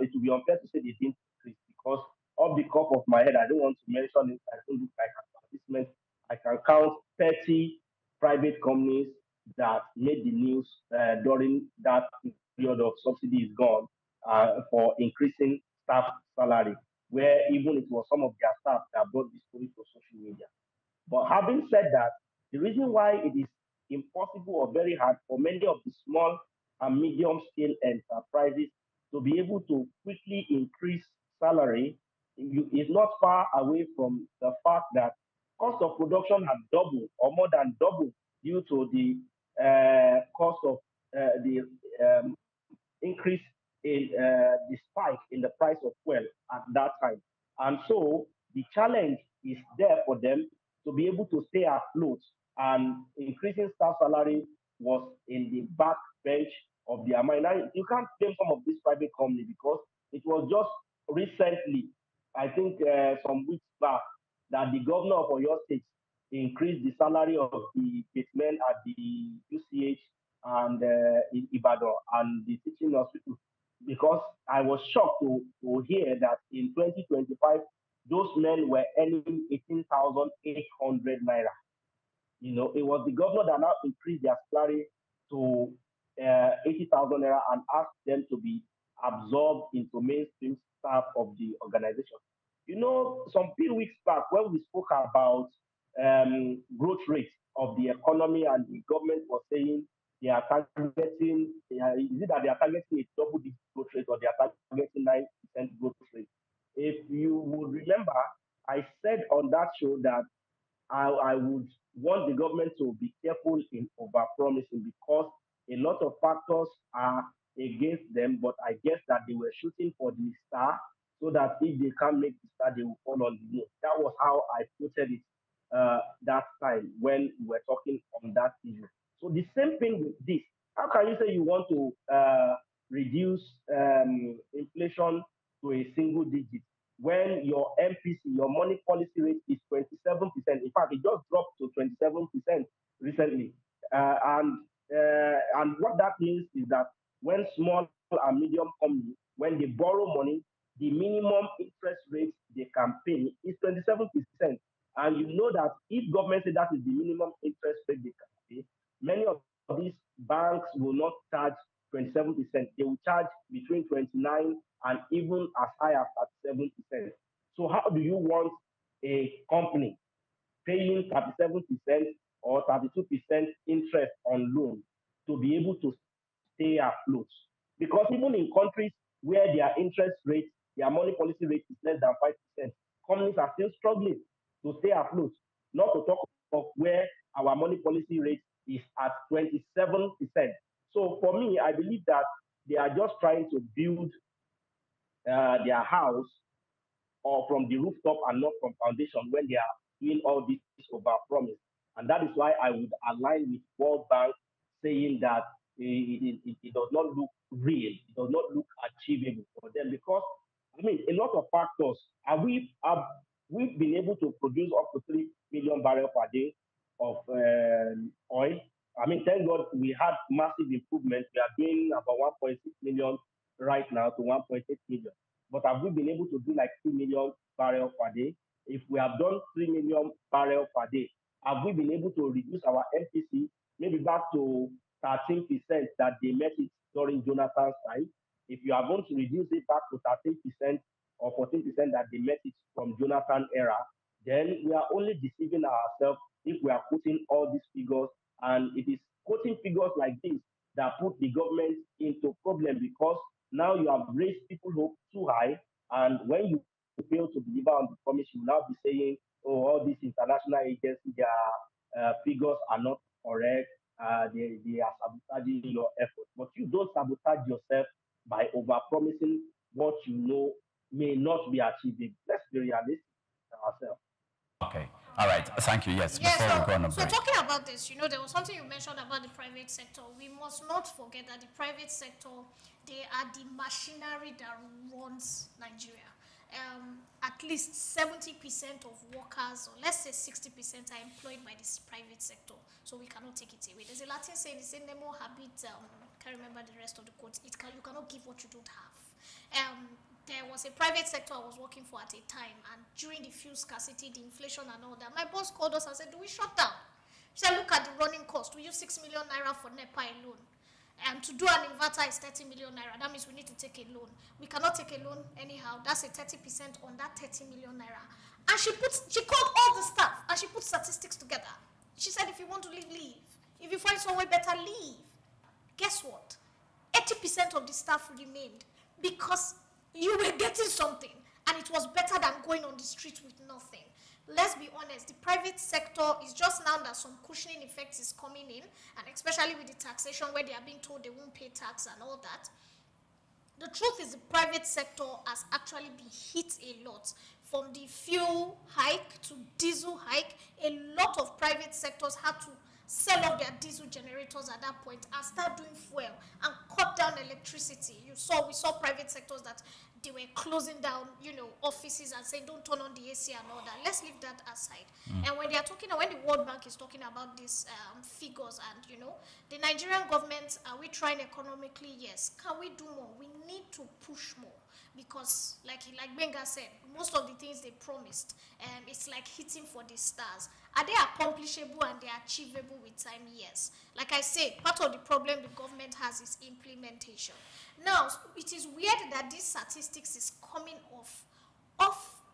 it would be unfair to say they didn't increase because off the top of my head, I don't want to mention it. I don't look like advertisement. I can count 30 private companies that made the news during that period of subsidy is gone for increasing staff salary, where even it was some of their staff that brought the story to social media. But having said that, the reason why it is impossible or very hard for many of the small and medium scale enterprises to be able to quickly increase salary is not far away from the fact that cost of production has doubled or more than doubled due to the cost of the increase in the spike in the price of fuel at that time. And so the challenge is there for them to be able to stay afloat, and increasing staff salary was in the back bench of their mind. Now, you can't blame some of these private companies because it was just recently, I think some weeks back, that the governor of Oyo State increased the salary of the gatemen at the UCH and in Ibadan and the teaching hospital, because I was shocked to hear that in 2025 those men were earning 18,800 naira. It was the governor that now increased their salary to 80,000 naira and asked them to be absorbed into mainstream staff of the organization. Some few weeks back when we spoke about growth rate of the economy and the government was saying they are targeting, is it that they are targeting a double digit growth rate or they are targeting 9% growth rate? If you would remember, I said on that show that I would want the government to be careful in over-promising because a lot of factors are against them, but I guess that they were shooting for the star so that if they can't make the star, they will fall on the moon. That was how I quoted it that time when we were talking on that issue. So the same thing with this. How can you say you want to reduce inflation to a single digit when your MPC, your money policy rate is 27%? In fact, it just dropped to 27% recently. And what that means is that when small and medium companies, when they borrow money, the minimum interest rate they can pay is 27%. And you know that if government say that is the minimum interest rate they can pay, many of these banks will not charge 27%. They will charge between 29 and even as high as 37%. So how do you want a company paying 37% or 32% interest on loan to be able to stay afloat? Because even in countries where their interest rate, their money policy rate is less than 5%, companies are still struggling to stay afloat. Not to talk of where our money policy rate is at 27%. So for me, I believe that they are just trying to build their house or from the rooftop and not from foundation when they are doing all this over promise. And that is why I would align with World Bank saying that it does not look real, it does not look achievable for them because I mean a lot of factors. We've been able to produce up to 3 million barrels per day of oil. I mean, thank God we had massive improvement. We are doing about 1.6 million right now to 1.8 million. But have we been able to do like 3 million barrels per day? If we have done 3 million barrels per day, have we been able to reduce our MPC maybe back to 13% that they met it during Jonathan's time? If you are going to reduce it back to 13% or 14% that they met it from Jonathan era, then we are only deceiving ourselves if we are putting all these figures. And it is quoting figures like this that put the government into problem because now you have raised people hope too high, and when you fail to deliver on the promise, you will now be saying, "Oh, all these international agencies, their figures are not correct. They are sabotaging your effort." But you don't sabotage yourself by over-promising what you know may not be achievable. Let's be realistic with ourselves. Okay. All right, thank you. Yes, Yeah, before we go on a so break. talking about this, there was something you mentioned about the private sector. We must not forget that the private sector, they are the machinery that runs Nigeria. At least 70% of workers, or let's say 60%, are employed by this private sector. So we cannot take it away. There's a Latin saying, it's a nemo habit. Can't remember the rest of the quote. You cannot give what you don't have. There was a private sector I was working for at a time, and during the fuel scarcity, the inflation and all that, my boss called us and said, do we shut down? She said, look at the running cost. We use 6 million naira for NEPA alone. And to do an inverter is 30 million naira. That means we need to take a loan. We cannot take a loan anyhow. That's a 30% on that 30 million naira. And she called all the staff and she put statistics together. She said, if you want to leave, leave. If you find somewhere better, leave. Guess what? 80% of the staff remained because you were getting something, and it was better than going on the street with nothing. Let's be honest, the private sector is just now that some cushioning effect is coming in, and especially with the taxation where they are being told they won't pay tax and all that. The truth is the private sector has actually been hit a lot. From the fuel hike to diesel hike, a lot of private sectors had to sell off their diesel generators at that point and start doing fuel and cut down electricity. We saw private sectors that they were closing down, offices and saying don't turn on the AC and all that. Let's leave that aside. And when the World Bank is talking about these figures and the Nigerian government, are we trying economically? Yes. Can we do more? We need to push more. Because, like Benga said, most of the things they promised, it's like hitting for the stars. Are they accomplishable and they're achievable with time? Yes. Like I said, part of the problem the government has is implementation. Now, it is weird that these statistics is coming off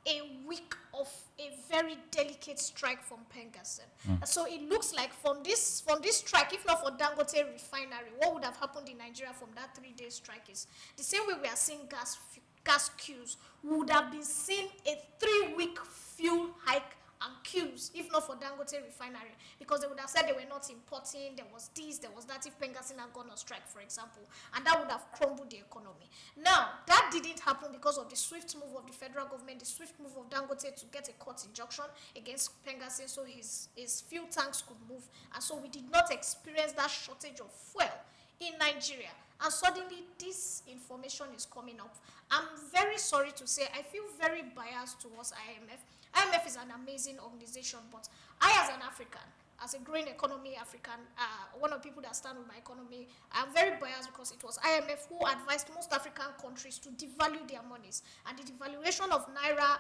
a week of a very delicate strike from Pengassen. So it looks like from this strike, if not for Dangote refinery, what would have happened in Nigeria from that 3-day strike is the same way we are seeing gas queues. We would have been seeing a 3-week fuel hike and queues, if not for Dangote refinery, because they would have said they were not importing, there was this, there was that, if Pengassen had gone on strike, for example, and that would have crumbled the economy. Now, that didn't happen because of the swift move of the federal government, the swift move of Dangote to get a court injunction against Pengassen so his fuel tanks could move, and so we did not experience that shortage of fuel in Nigeria. And suddenly this information is coming up. I'm very sorry to say, I feel very biased towards IMF. IMF is an amazing organization, but I, as an African, as a growing economy African, one of the people that stand with my economy, I'm very biased because it was IMF who advised most African countries to devalue their monies. And the devaluation of Naira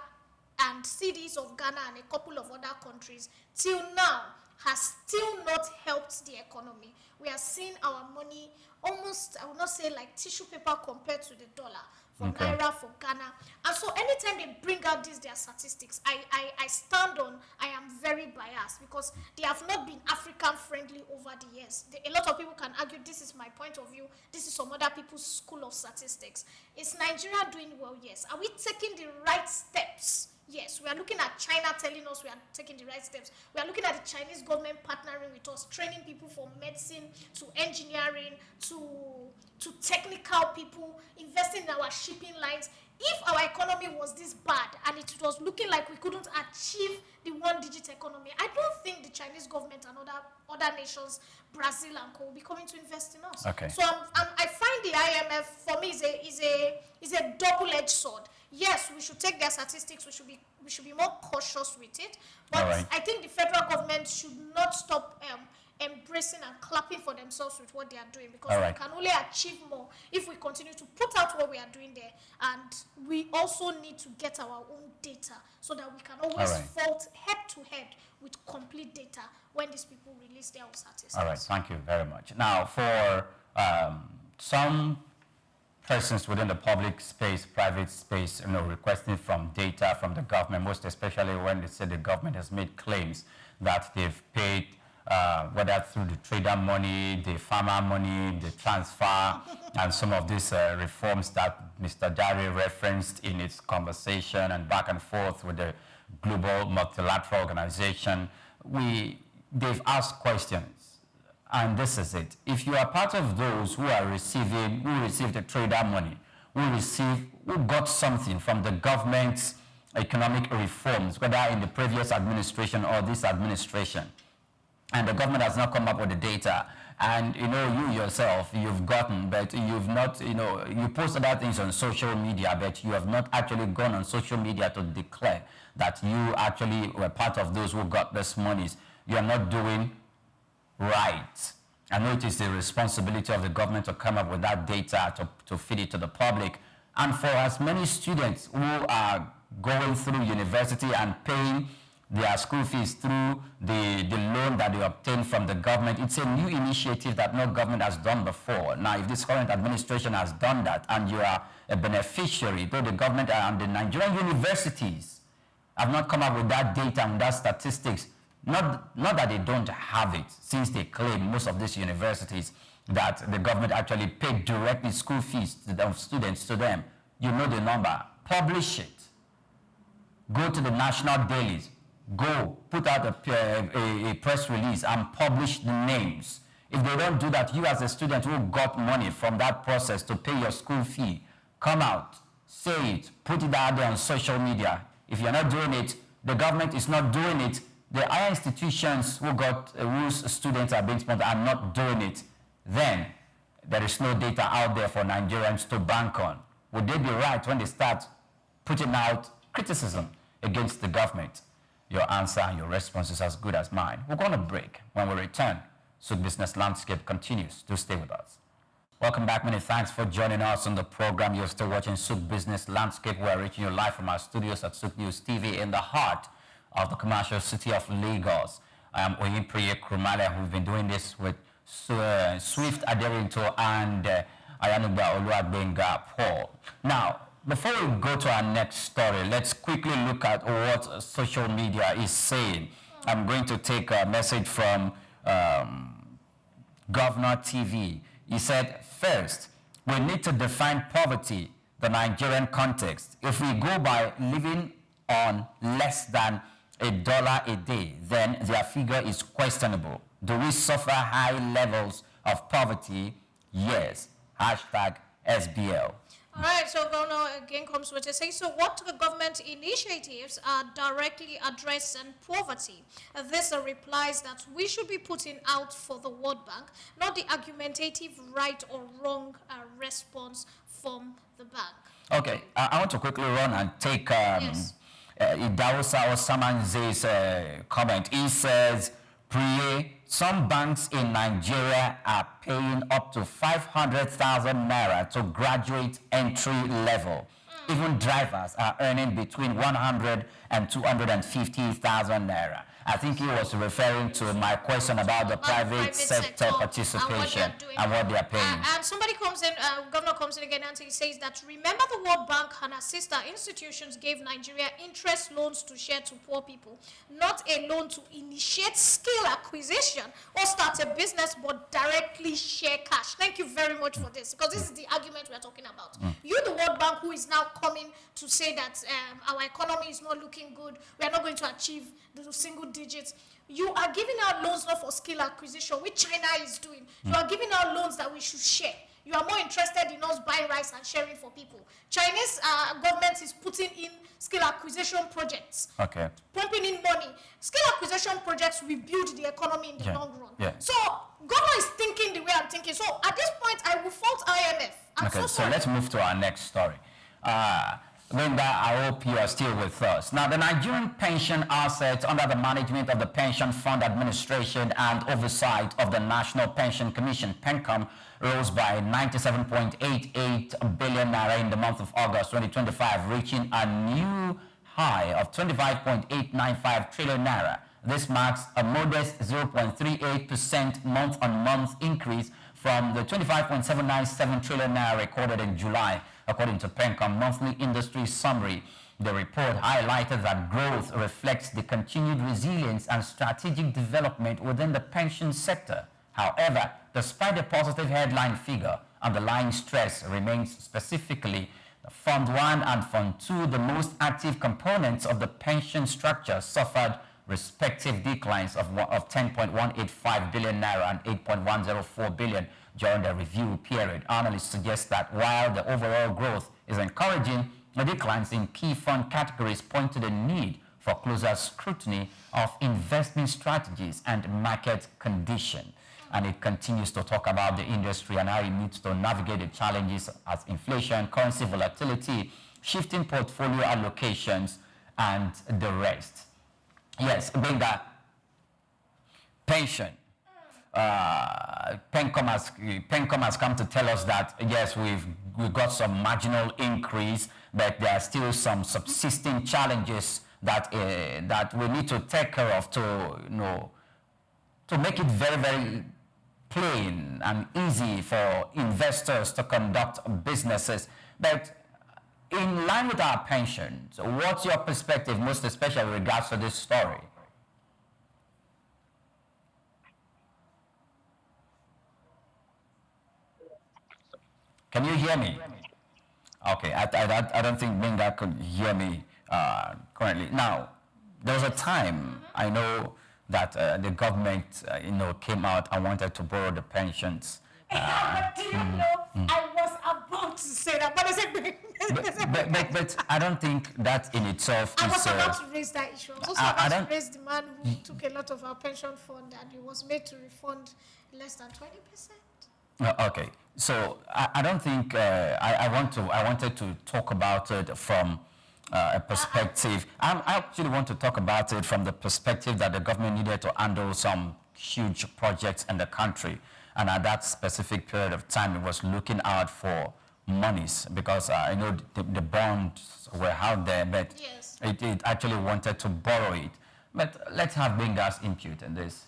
and cedis of Ghana and a couple of other countries till now has still not helped the economy. We are seeing our money almost, I would not say like tissue paper compared to the dollar for Naira, for Ghana. And so anytime they bring out their statistics, I stand on, I am very biased because they have not been African friendly over the years. A lot of people can argue this is my point of view, this is some other people's school of statistics. Is Nigeria doing well? Yes. Are we taking the right steps? Yes, we are looking at China telling us we are taking the right steps. We are looking at the Chinese government partnering with us, training people from medicine to engineering to technical people, investing in our shipping lines. If our economy was this bad and it was looking like we couldn't achieve the one-digit economy, I don't think the Chinese government and other nations, Brazil and co, will be coming to invest in us. Okay. So I find the IMF, for me, is a double-edged sword. Yes, we should take their statistics. We should be more cautious with it. But I think the federal government should not stop embracing and clapping for themselves with what they are doing, because we can only achieve more if we continue to put out what we are doing there. And we also need to get our own data so that we can always fault head to head with complete data when these people release their own statistics. All right, thank you very much. Now, for some persons within the public space, private space, requesting from data from the government, most especially when they say the government has made claims that they've paid, whether through the trader money, the farmer money, the transfer, and some of these reforms that Mr. Dare referenced in its conversation and back and forth with the global multilateral organization. They've asked questions. And this is it. If you are part of those who received the trader money, who got something from the government's economic reforms, whether in the previous administration or this administration, and the government has not come up with the data. And you yourself, you've gotten, but you've not, you post other things on social media, but you have not actually gone on social media to declare that you actually were part of those who got these monies. You are not doing right. I know it is the responsibility of the government to come up with that data to feed it to the public. And for as many students who are going through university and paying their school fees through the loan that they obtain from the government, it's a new initiative that no government has done before. Now, if this current administration has done that and you are a beneficiary, though the government and the Nigerian universities have not come up with that data and that statistics, not that they don't have it, since they claim, most of these universities, that the government actually paid directly school fees to the students to them. You know the number. Publish it. Go to the national dailies. Go put out a press release and publish the names. If they don't do that, you as a student who got money from that process to pay your school fee, come out, say it, put it out there on social media. If you're not doing it, the government is not doing it. The higher institutions whose students are being sponsored are not doing it. Then there is no data out there for Nigerians to bank on. Would they be right when they start putting out criticism against the government? Your answer and your response is as good as mine. We're going to break. When we return, Souk Business Landscape continues. Do stay with us. Welcome back. Many thanks for joining us on the program. You're still watching Souk Business Landscape. We're reaching you live from our studios at Souk News TV in the heart of the commercial city of Lagos. I am Oyinpriye Krumale. We've been doing this with Swift Aderinto and Ayannugba Olugbenga Paul. Now, before we go to our next story, let's quickly look at what social media is saying. I'm going to take a message from Governor TV. He said, first, we need to define poverty, the Nigerian context. If we go by living on less than $1 a day, then their figure is questionable. Do we suffer high levels of poverty? Yes. Hashtag SBL. All right, so Governor again comes with to say, so what government initiatives are directly addressing poverty? This replies that we should be putting out for the World Bank, not the argumentative right or wrong response from the bank. Okay, I want to quickly run and take Idausa Osamanze's comment. He says, some banks in Nigeria are paying up to 500,000 naira to graduate entry level. Even drivers are earning between 100 and 250,000 naira. I think he was referring to my question about the private sector participation and what they are paying. And somebody comes in, Governor comes in again and he says that, remember the World Bank and our sister institutions gave Nigeria interest loans to share to poor people, not a loan to initiate skill acquisition or start a business, but directly share cash. Thank you very much for this, because this is the argument we're talking about. You, the World Bank, who is now coming to say that our economy is not looking good, we are not going to achieve the single digits. You are giving out loans not for skill acquisition, which China is doing. You are giving out loans that we should share. You are more interested in us buying rice and sharing for people. Chinese government is putting in skill acquisition projects, pumping in money. Skill acquisition projects will build the economy in the long run. So government is thinking the way I'm thinking. So at this point, I will fault IMF. I'm so let's move to our next story. Linda, I hope you are still with us. Now, the Nigerian pension assets under the management of the Pension Fund Administration and oversight of the National Pension Commission, PENCOM, rose by 97.88 billion naira in the month of August 2025, reaching a new high of 25.895 trillion naira. This marks a modest 0.38% month-on-month increase from the 25.797 trillion naira recorded in July, according to PENCOM monthly industry summary. The report highlighted that growth reflects the continued resilience and strategic development within the pension sector. However, despite the positive headline figure, underlying stress remains, specifically Fund 1 and Fund 2, the most active components of the pension structure, suffered respective declines of 10.185 billion naira and 8.104 billion during the review period. Analysts suggest that while the overall growth is encouraging, Declines in key fund categories point to the need for closer scrutiny of investment strategies and market condition. And it continues to talk about the industry and how it needs to navigate the challenges as inflation, currency volatility, shifting portfolio allocations, and the rest. Yes, Benga, pension. Pencom has come to tell us that yes, we've got some marginal increase, but there are still some subsisting challenges that that we need to take care of to to make it very, very plain and easy for investors to conduct businesses. But in line with our pensions, what's your perspective, most especially with regards to this story? Can you hear me? Okay, I don't think Minga could hear me currently. Now, there was a time I know that the government, came out and wanted to borrow the pensions. But do you know, I was about to say that, but but I don't think that in itself I is. was about to raise that issue. I was also about to raise the man who took a lot of our pension fund and he was made to refund less than 20%. Okay, so I don't think I wanted to talk about it from a perspective. I actually want to talk about it from the perspective that the government needed to handle some huge projects in the country, and at that specific period of time, it was looking out for monies because I know the bonds were out there, but Yes. it actually wanted to borrow it. But let's have Benga's input in this.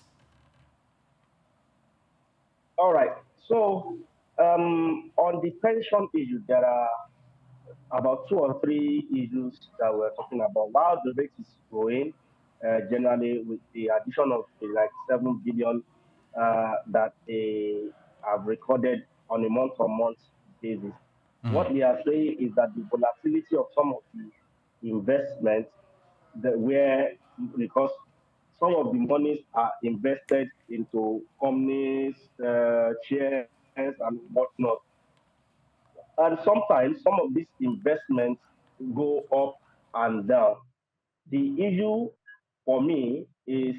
All right. So on the pension issue, there are about two or three issues that we're talking about. While the rate is growing, generally with the addition of like 7 billion that they have recorded on a month-on-month basis, what they are saying is that the volatility of some of the investments, that where because some of the monies are invested into companies, shares, and whatnot. And sometimes some of these investments go up and down. The issue for me is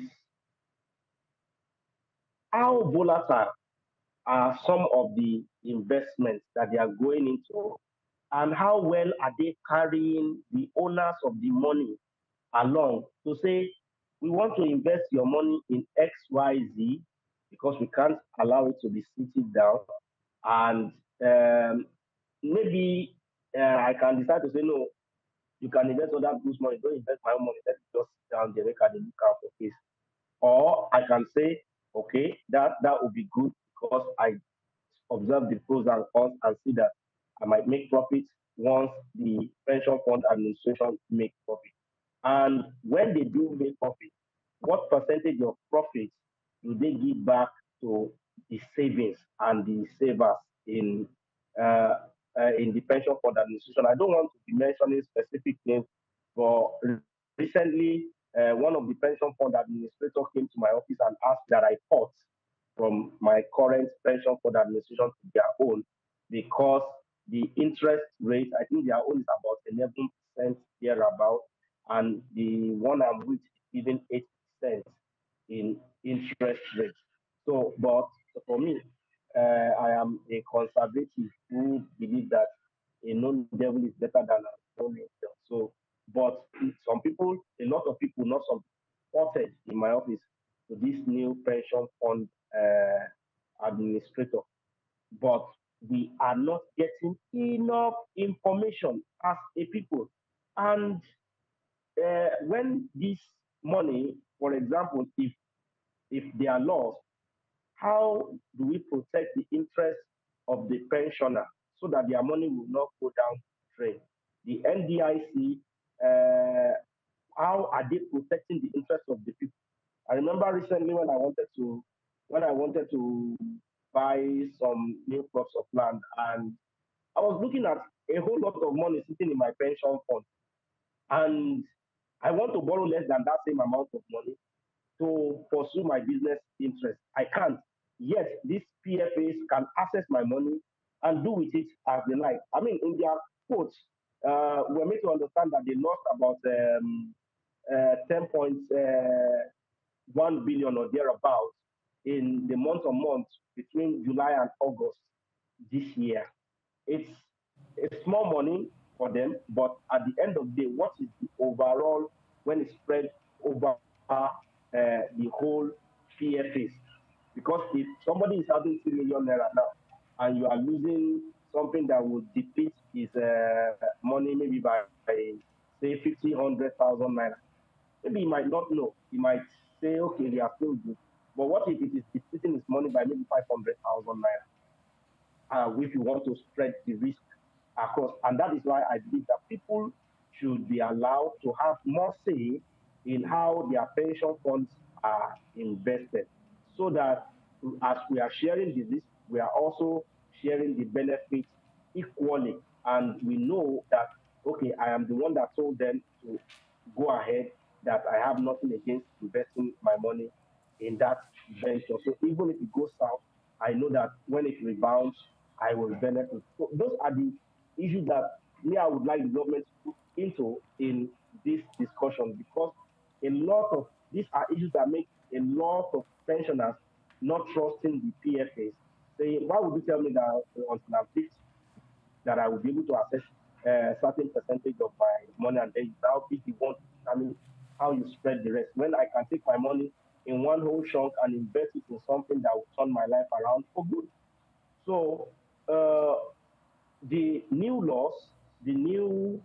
how volatile are some of the investments that they are going into, and how well are they carrying the owners of the money along to say, we want to invest your money in XYZ because we can't allow it to be sitting down. And maybe I can decide to say, no, you can invest other people's money, don't invest my own money, let it just sit down there, make a look out for this. Or I can say, okay, that would be good because I observe the pros and cons and see that I might make profits once the pension fund administration make profit. And when they do make profit, what percentage of profits do they give back to the savings and the savers uh, in the pension fund administration? I don't want to be mentioning specific names, but recently one of the pension fund administrators came to my office and asked that I port from my current pension fund administration to their own because the interest rate, I think their own is about 11% thereabout, and the one I'm with is even 8% in interest rate. So, but for me, I am a conservative who believe that a known devil is better than a known angel. So, but some people, a lot of people, not some, supported in my office to this new pension fund administrator, but we are not getting enough information as a people. And when this money, for example, if they are lost, how do we protect the interest of the pensioner so that their money will not go down the drain? The NDIC, how are they protecting the interest of the people? I remember recently when I wanted to buy some new plots of land, and I was looking at a whole lot of money sitting in my pension fund, and I want to borrow less than that same amount of money to pursue my business interest. I can't. Yet these PFAs can access my money and do with it as they like. I mean, in their quotes, we're made to understand that they lost about 10.1 billion or thereabouts in the month between July and August this year. It's small money for them, but at the end of the day, what is the overall when it's spread over the whole PFAs? Because if somebody is having 3 million naira now and you are losing something that will deplete his money maybe by say 50, 100,000 naira, maybe he might not know. He might say, okay, they are still good. But what if it is depleting his money by maybe 500,000 naira? If you want to spread the risk across. And that is why I believe that people should be allowed to have more say in how their pension funds are invested, so that as we are sharing the risk, we are also sharing the benefits equally. And we know that, okay, I am the one that told them to go ahead, that I have nothing against investing my money in that venture. So even if it goes south, I know that when it rebounds, I will benefit. So those are the issues that I would like the government to put into in this discussion, because a lot of these are issues that make a lot of pensioners not trusting the PFAs. Saying, why would you tell me that until I'm 50 that I will be able to access a certain percentage of my money, and then now be the one to determine how you spread the rest, when I can take my money in one whole chunk and invest it in something that will turn my life around for good. So the new laws, the new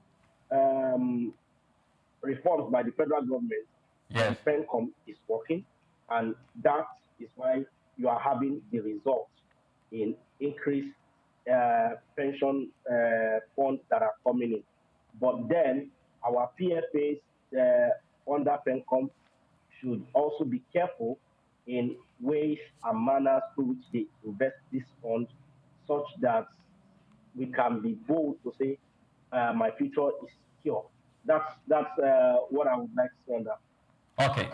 reforms by the federal government, yes, the PENCOM is working, and that is why you are having the results in increased pension funds that are coming in. But then our PFAs under PENCOM should also be careful in ways and manners through which they invest these funds, such that we can be bold to say my future is secure. That's what I would like to say on that. Okay,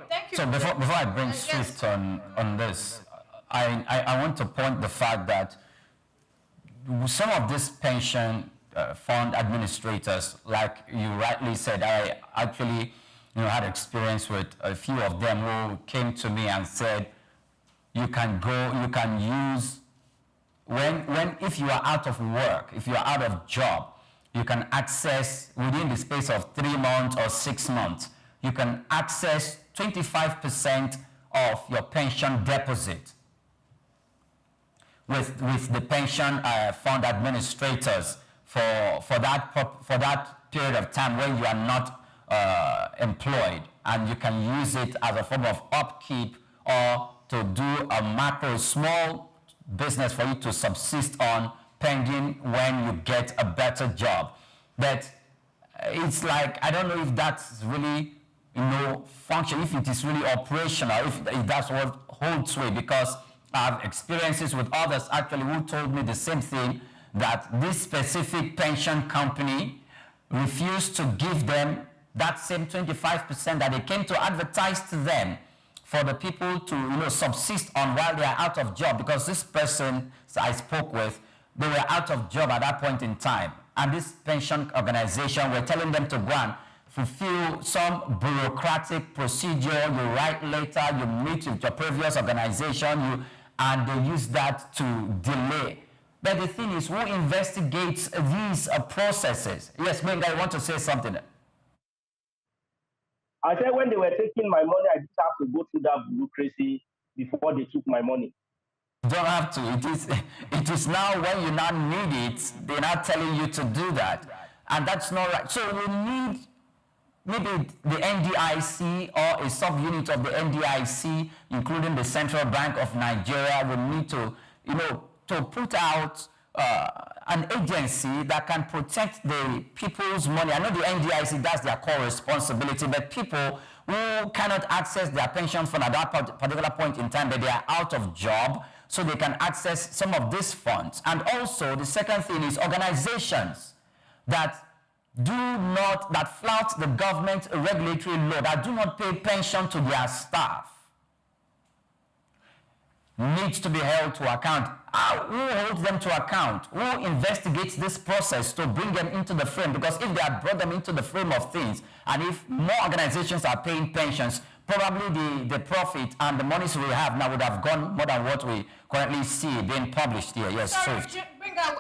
Thank you. so before I bring Swift on this, I want to point the fact that some of these pension fund administrators, like you rightly said, I actually had experience with a few of them who came to me and said, you can use, if you are out of work, if you are out of job, you can access within the space of 3 months or 6 months, you can access 25% of your pension deposit with the pension fund administrators for that period of time when you are not employed, and you can use it as a form of upkeep or to do a macro small business for you to subsist on pending when you get a better job. But it's like, I don't know if that's really function, if it is really operational, if that's what holds sway, because I have experiences with others actually who told me the same thing, that this specific pension company refused to give them that same 25% that they came to advertise to them for the people to subsist on while they are out of job, because this person I spoke with, they were out of job at that point in time, and this pension organization were telling them to go and fulfill some bureaucratic procedure. You write later, you meet with your previous organization, and they use that to delay. But the thing is, who investigates these processes? Yes, Menga, you want to say something? I said when they were taking my money, I didn't have to go through that bureaucracy before they took my money. You don't have to. It is now when you now need it, they're not telling you to do that. And that's not right. So we need maybe the NDIC or a subunit of the NDIC, including the Central Bank of Nigeria, will need to, to put out an agency that can protect the people's money. I know the NDIC, that's their core responsibility, but people who cannot access their pension fund at that particular point in time, that they are out of job, so they can access some of these funds. And also, the second thing is organizations that flout the government regulatory law, that do not pay pension to their staff, needs to be held to account. who holds them to account? Who investigates this process to bring them into the frame? Because if they had brought them into the frame of things, and if more organizations are paying pensions, probably the profit and the monies we have now would have gone more than what we currently see being published here. Yes, sorry,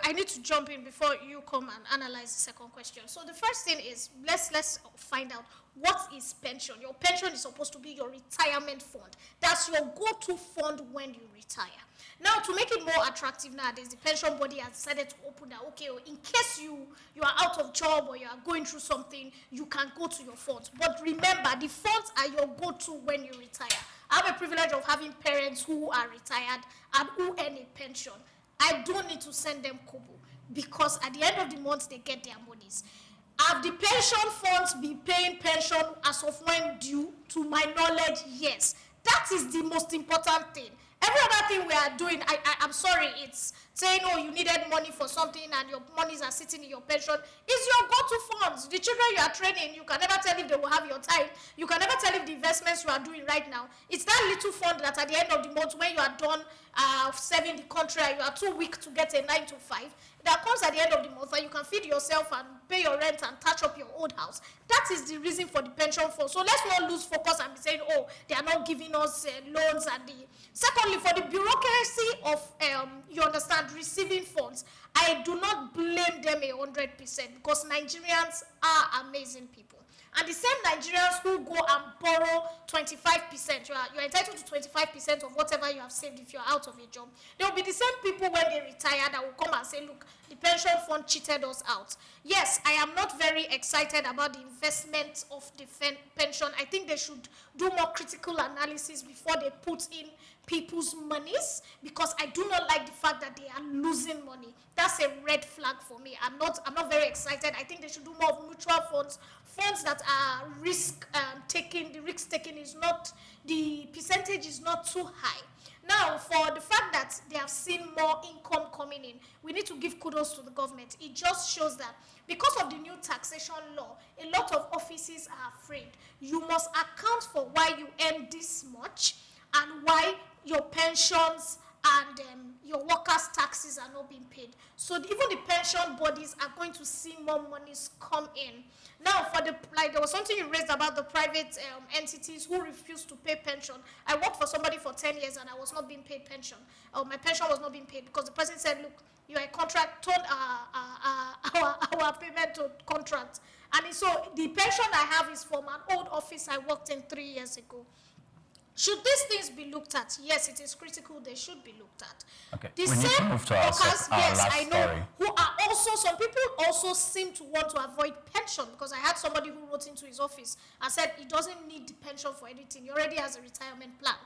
I need to jump in before you come and analyze the second question. So the first thing is, let's find out what is pension. Your pension is supposed to be your retirement fund. That's your go-to fund when you retire. Now, to make it more attractive nowadays, the pension body has decided to open that, okay, in case you are out of job or you are going through something, you can go to your funds. But remember, the funds are your go-to when you retire. I have a privilege of having parents who are retired and who earn a pension. I don't need to send them kobo because at the end of the month, they get their monies. Have the pension funds been paying pension as of when due? To my knowledge, yes. That is the most important thing. Every other thing we are doing, I'm sorry, it's saying, oh, you needed money for something and your monies are sitting in your pension. It's your go-to funds. The children you are training, you can never tell if they will have your time. You can never tell if the investments you are doing right now. It's that little fund that at the end of the month, when you are done serving the country and you are too weak to get a 9 to 5, that comes at the end of the month and you can feed yourself and pay your rent and touch up your old house. That is the reason for the pension fund. So let's not lose focus and be saying, oh, they are not giving us loans and the... Secondly, for the bureaucracy of, you understand, receiving funds, I do not blame them 100% because Nigerians are amazing people. And the same Nigerians who go and borrow 25%, you're entitled to 25% of whatever you have saved if you're out of a job. There will be the same people when they retire that will come and say, look, the pension fund cheated us out. Yes, I am not very excited about the investment of the pension. I think they should do more critical analysis before they put in people's monies because I do not like the fact that they are losing money. That's a red flag for me. I'm not very excited. I think they should do more of mutual funds that are risk taking. The risk taking is not, the percentage is not too high. Now, for the fact that they have seen more income coming in, we need to give kudos to the government. It just shows that because of the new taxation law, a lot of offices are afraid. You must account for why you earn this much and why your pensions and your workers' taxes are not being paid. So even the pension bodies are going to see more monies come in. Now, for the, like, there was something you raised about the private entities who refuse to pay pension. I worked for somebody for 10 years and I was not being paid pension. My pension was not being paid because the person said, look, you are a contract, turn our payment to contract. And so the pension I have is from an old office I worked in 3 years ago. Should these things be looked at? Yes, it is critical. They should be looked at. Okay. The We need to same move to our workers, yes, last I know, story. who are also, some people also seem to want to avoid pension because I had somebody who wrote into his office and said he doesn't need the pension for anything. He already has a retirement plan.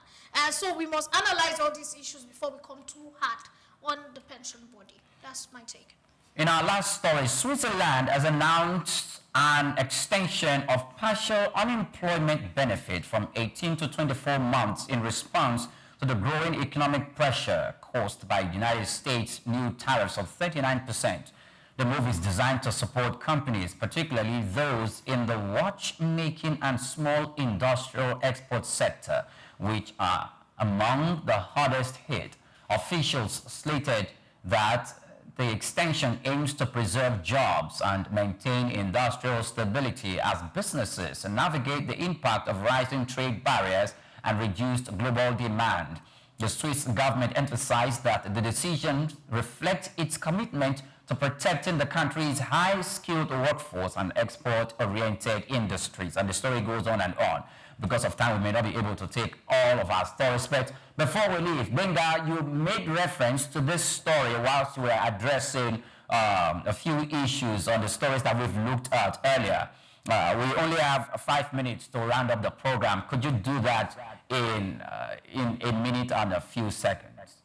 So we must analyze all these issues before we come too hard on the pension body. That's my take. In our last story, Switzerland has announced an extension of partial unemployment benefit from 18 to 24 months in response to the growing economic pressure caused by the United States' new tariffs of 39%. The move is designed to support companies, particularly those in the watchmaking and small industrial export sector, which are among the hardest hit. Officials slated that the extension aims to preserve jobs and maintain industrial stability as businesses navigate the impact of rising trade barriers and reduced global demand. The Swiss government emphasized that the decision reflects its commitment to protecting the country's high-skilled workforce and export-oriented industries. And the story goes on and on. Because of time, we may not be able to take all of our stories. But before we leave, Benga, you made reference to this story whilst you were addressing a few issues on the stories that we've looked at earlier. We only have 5 minutes to round up the program. Could you do that in a minute and a few seconds?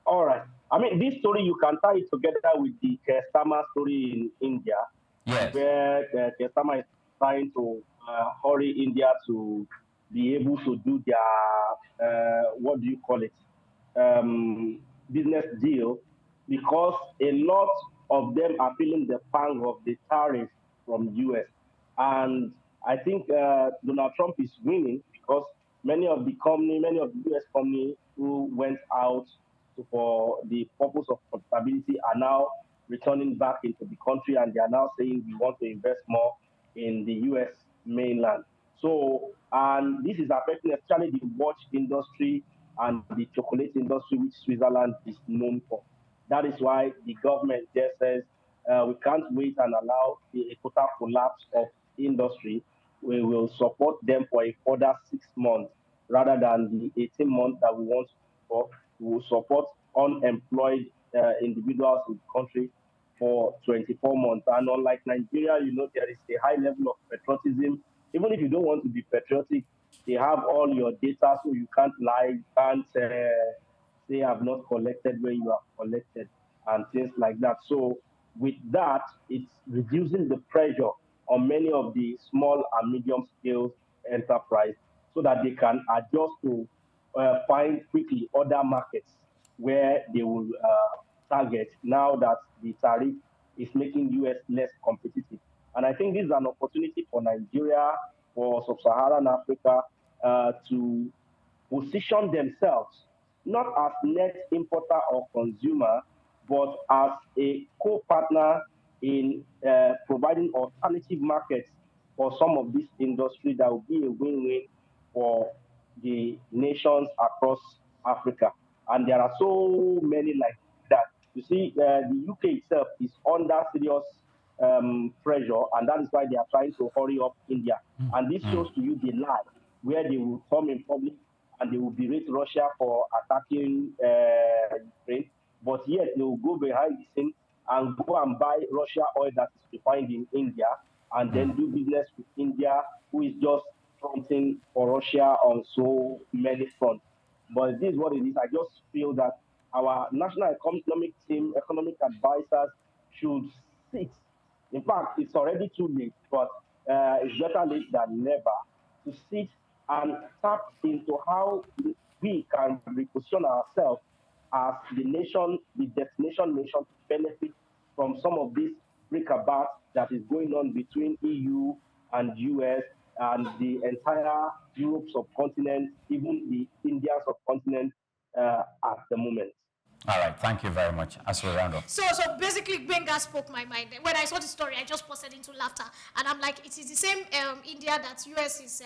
All right. I mean, this story, you can tie it together with the Kestama story in India. Yes. Where Kestama is trying to hurry India to be able to do their, what do you call it, business deal, because a lot of them are feeling the pang of the tariff from US. And I think Donald Trump is winning because many of the US companies who went out for the purpose of profitability are now returning back into the country, and they are now saying we want to invest more in the US mainland. So, and this is affecting especially the watch industry and the chocolate industry, which Switzerland is known for. That is why the government there says we can't wait and allow a total collapse of industry. We will support them for a further 6 months rather than the 18 months that we want for. We will support unemployed individuals in the country for 24 months. And unlike Nigeria, there is a high level of patriotism. Even if you don't want to be patriotic, they have all your data, so you can't lie, you can't say I've not collected where you have collected and things like that. So with that, it's reducing the pressure on many of the small and medium scale enterprise so that they can adjust to find quickly other markets where they will target now that the tariff is making US less competitive. And I think this is an opportunity for Nigeria, for sub-Saharan Africa to position themselves not as net importer or consumer, but as a co-partner in providing alternative markets for some of this industry that will be a win-win for the nations across Africa. And there are so many like that. You see, the UK itself is under serious pressure, and that is why they are trying to hurry up India. And this shows to you the lie, where they will come in public and they will berate Russia for attacking Ukraine, but yet they will go behind the scene and go and buy Russia oil that is refined in India, and then do business with India, who is just fronting for Russia on so many fronts. But this is what it is. I just feel that our national economic team, economic advisors should sit. In fact, it's already too late, but it's better late than never to sit and tap into how we can reposition ourselves as the nation, the destination nation, to benefit from some of this bric-a-brac that is going on between EU and US and the entire Europe subcontinent, even the Indian subcontinent at the moment. All right, thank you very much. As we round up. So basically, Benga spoke my mind. When I saw the story, I just busted into laughter. And I'm like, it is the same India that US is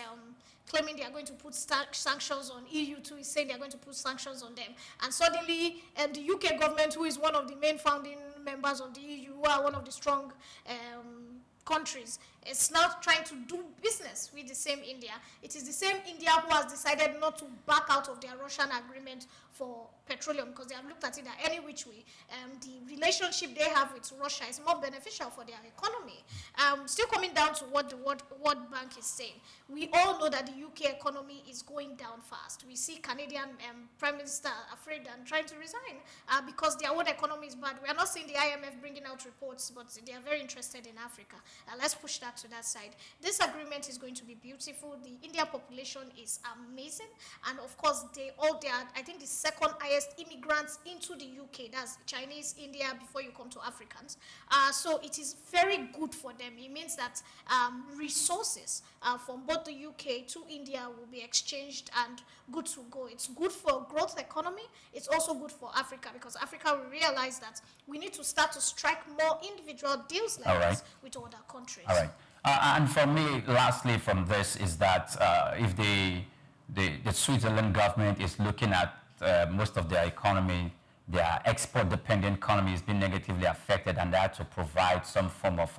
claiming they are going to put sanctions on. EU too is saying they are going to put sanctions on them. And suddenly, the UK government, who is one of the main founding members of the EU, who are one of the strong countries, is now trying to do business with the same India. It is the same India who has decided not to back out of their Russian agreement for petroleum, because they have looked at it that any which way, the relationship they have with Russia is more beneficial for their economy. Still coming down to what the World Bank is saying, we all know that the UK economy is going down fast. We see Canadian Prime Minister afraid and trying to resign because their own economy is bad. We are not seeing the IMF bringing out reports, but they are very interested in Africa. Let's push that to that side. This agreement is going to be beautiful. The Indian population is amazing, and of course they are, I think, the second highest immigrants into the UK. That's Chinese, India, before you come to Africans. So it is very good for them. It means that resources from both the UK to India will be exchanged and good to go. It's good for growth economy. It's also good for Africa, because Africa will realize that we need to start to strike more individual deals like this with other countries. All right. And for me, lastly from this is that if the Switzerland government is looking at most of their economy, their export-dependent economy has been negatively affected, and they had to provide some form of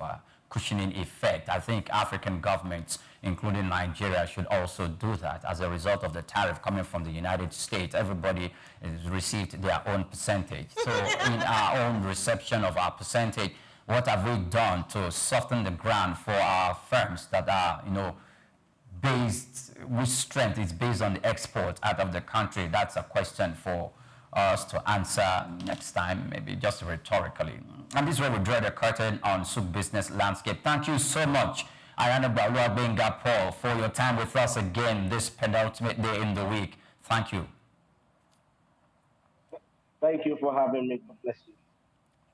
cushioning effect. I think African governments, including Nigeria, should also do that. As a result of the tariff coming from the United States, everybody has received their own percentage. So in our own reception of our percentage, what have we done to soften the ground for our firms that are, based, which strength is based on the export out of the country? That's a question for us to answer next time, maybe just rhetorically. And this is where we draw the curtain on Soup Business Landscape. Thank you so much, Ayannugba Olugbenga Paul, for your time with us again this penultimate day in the week. Thank you. Thank you for having me. God bless you.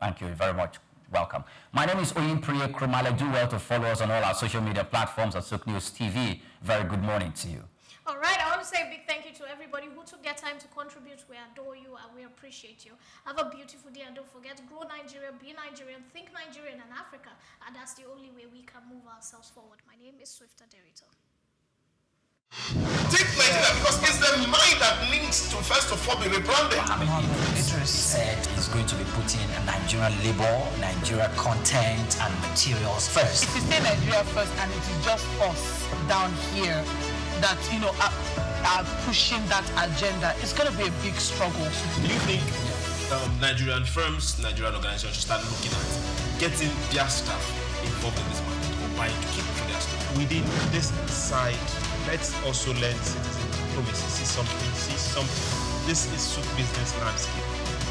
Thank you very much. Welcome. My name is Ayannugba Olugbenga. Do well to follow us on all our social media platforms at Souk News TV. Very good morning to you. All right. want to say a big thank you to everybody who took their time to contribute. We adore you and we appreciate you. Have a beautiful day, and don't forget, grow Nigeria, be Nigerian, think Nigerian and Africa, and that's the only way we can move ourselves forward. My name is Swifter Derrita. Take Nigeria because it's the mind that needs to first of all be rebranded. Idris said he's going to be putting Nigerian labor, Nigeria content and materials first. If you say Nigeria first and it is just us down here that, are pushing that agenda, it's going to be a big struggle. Do you think Nigerian firms, Nigerian organizations should start looking at getting their staff involved in this market or buying to keep for their staff? Within this side, let's also learn citizen diplomacy. See something. This is Soup Business Landscape.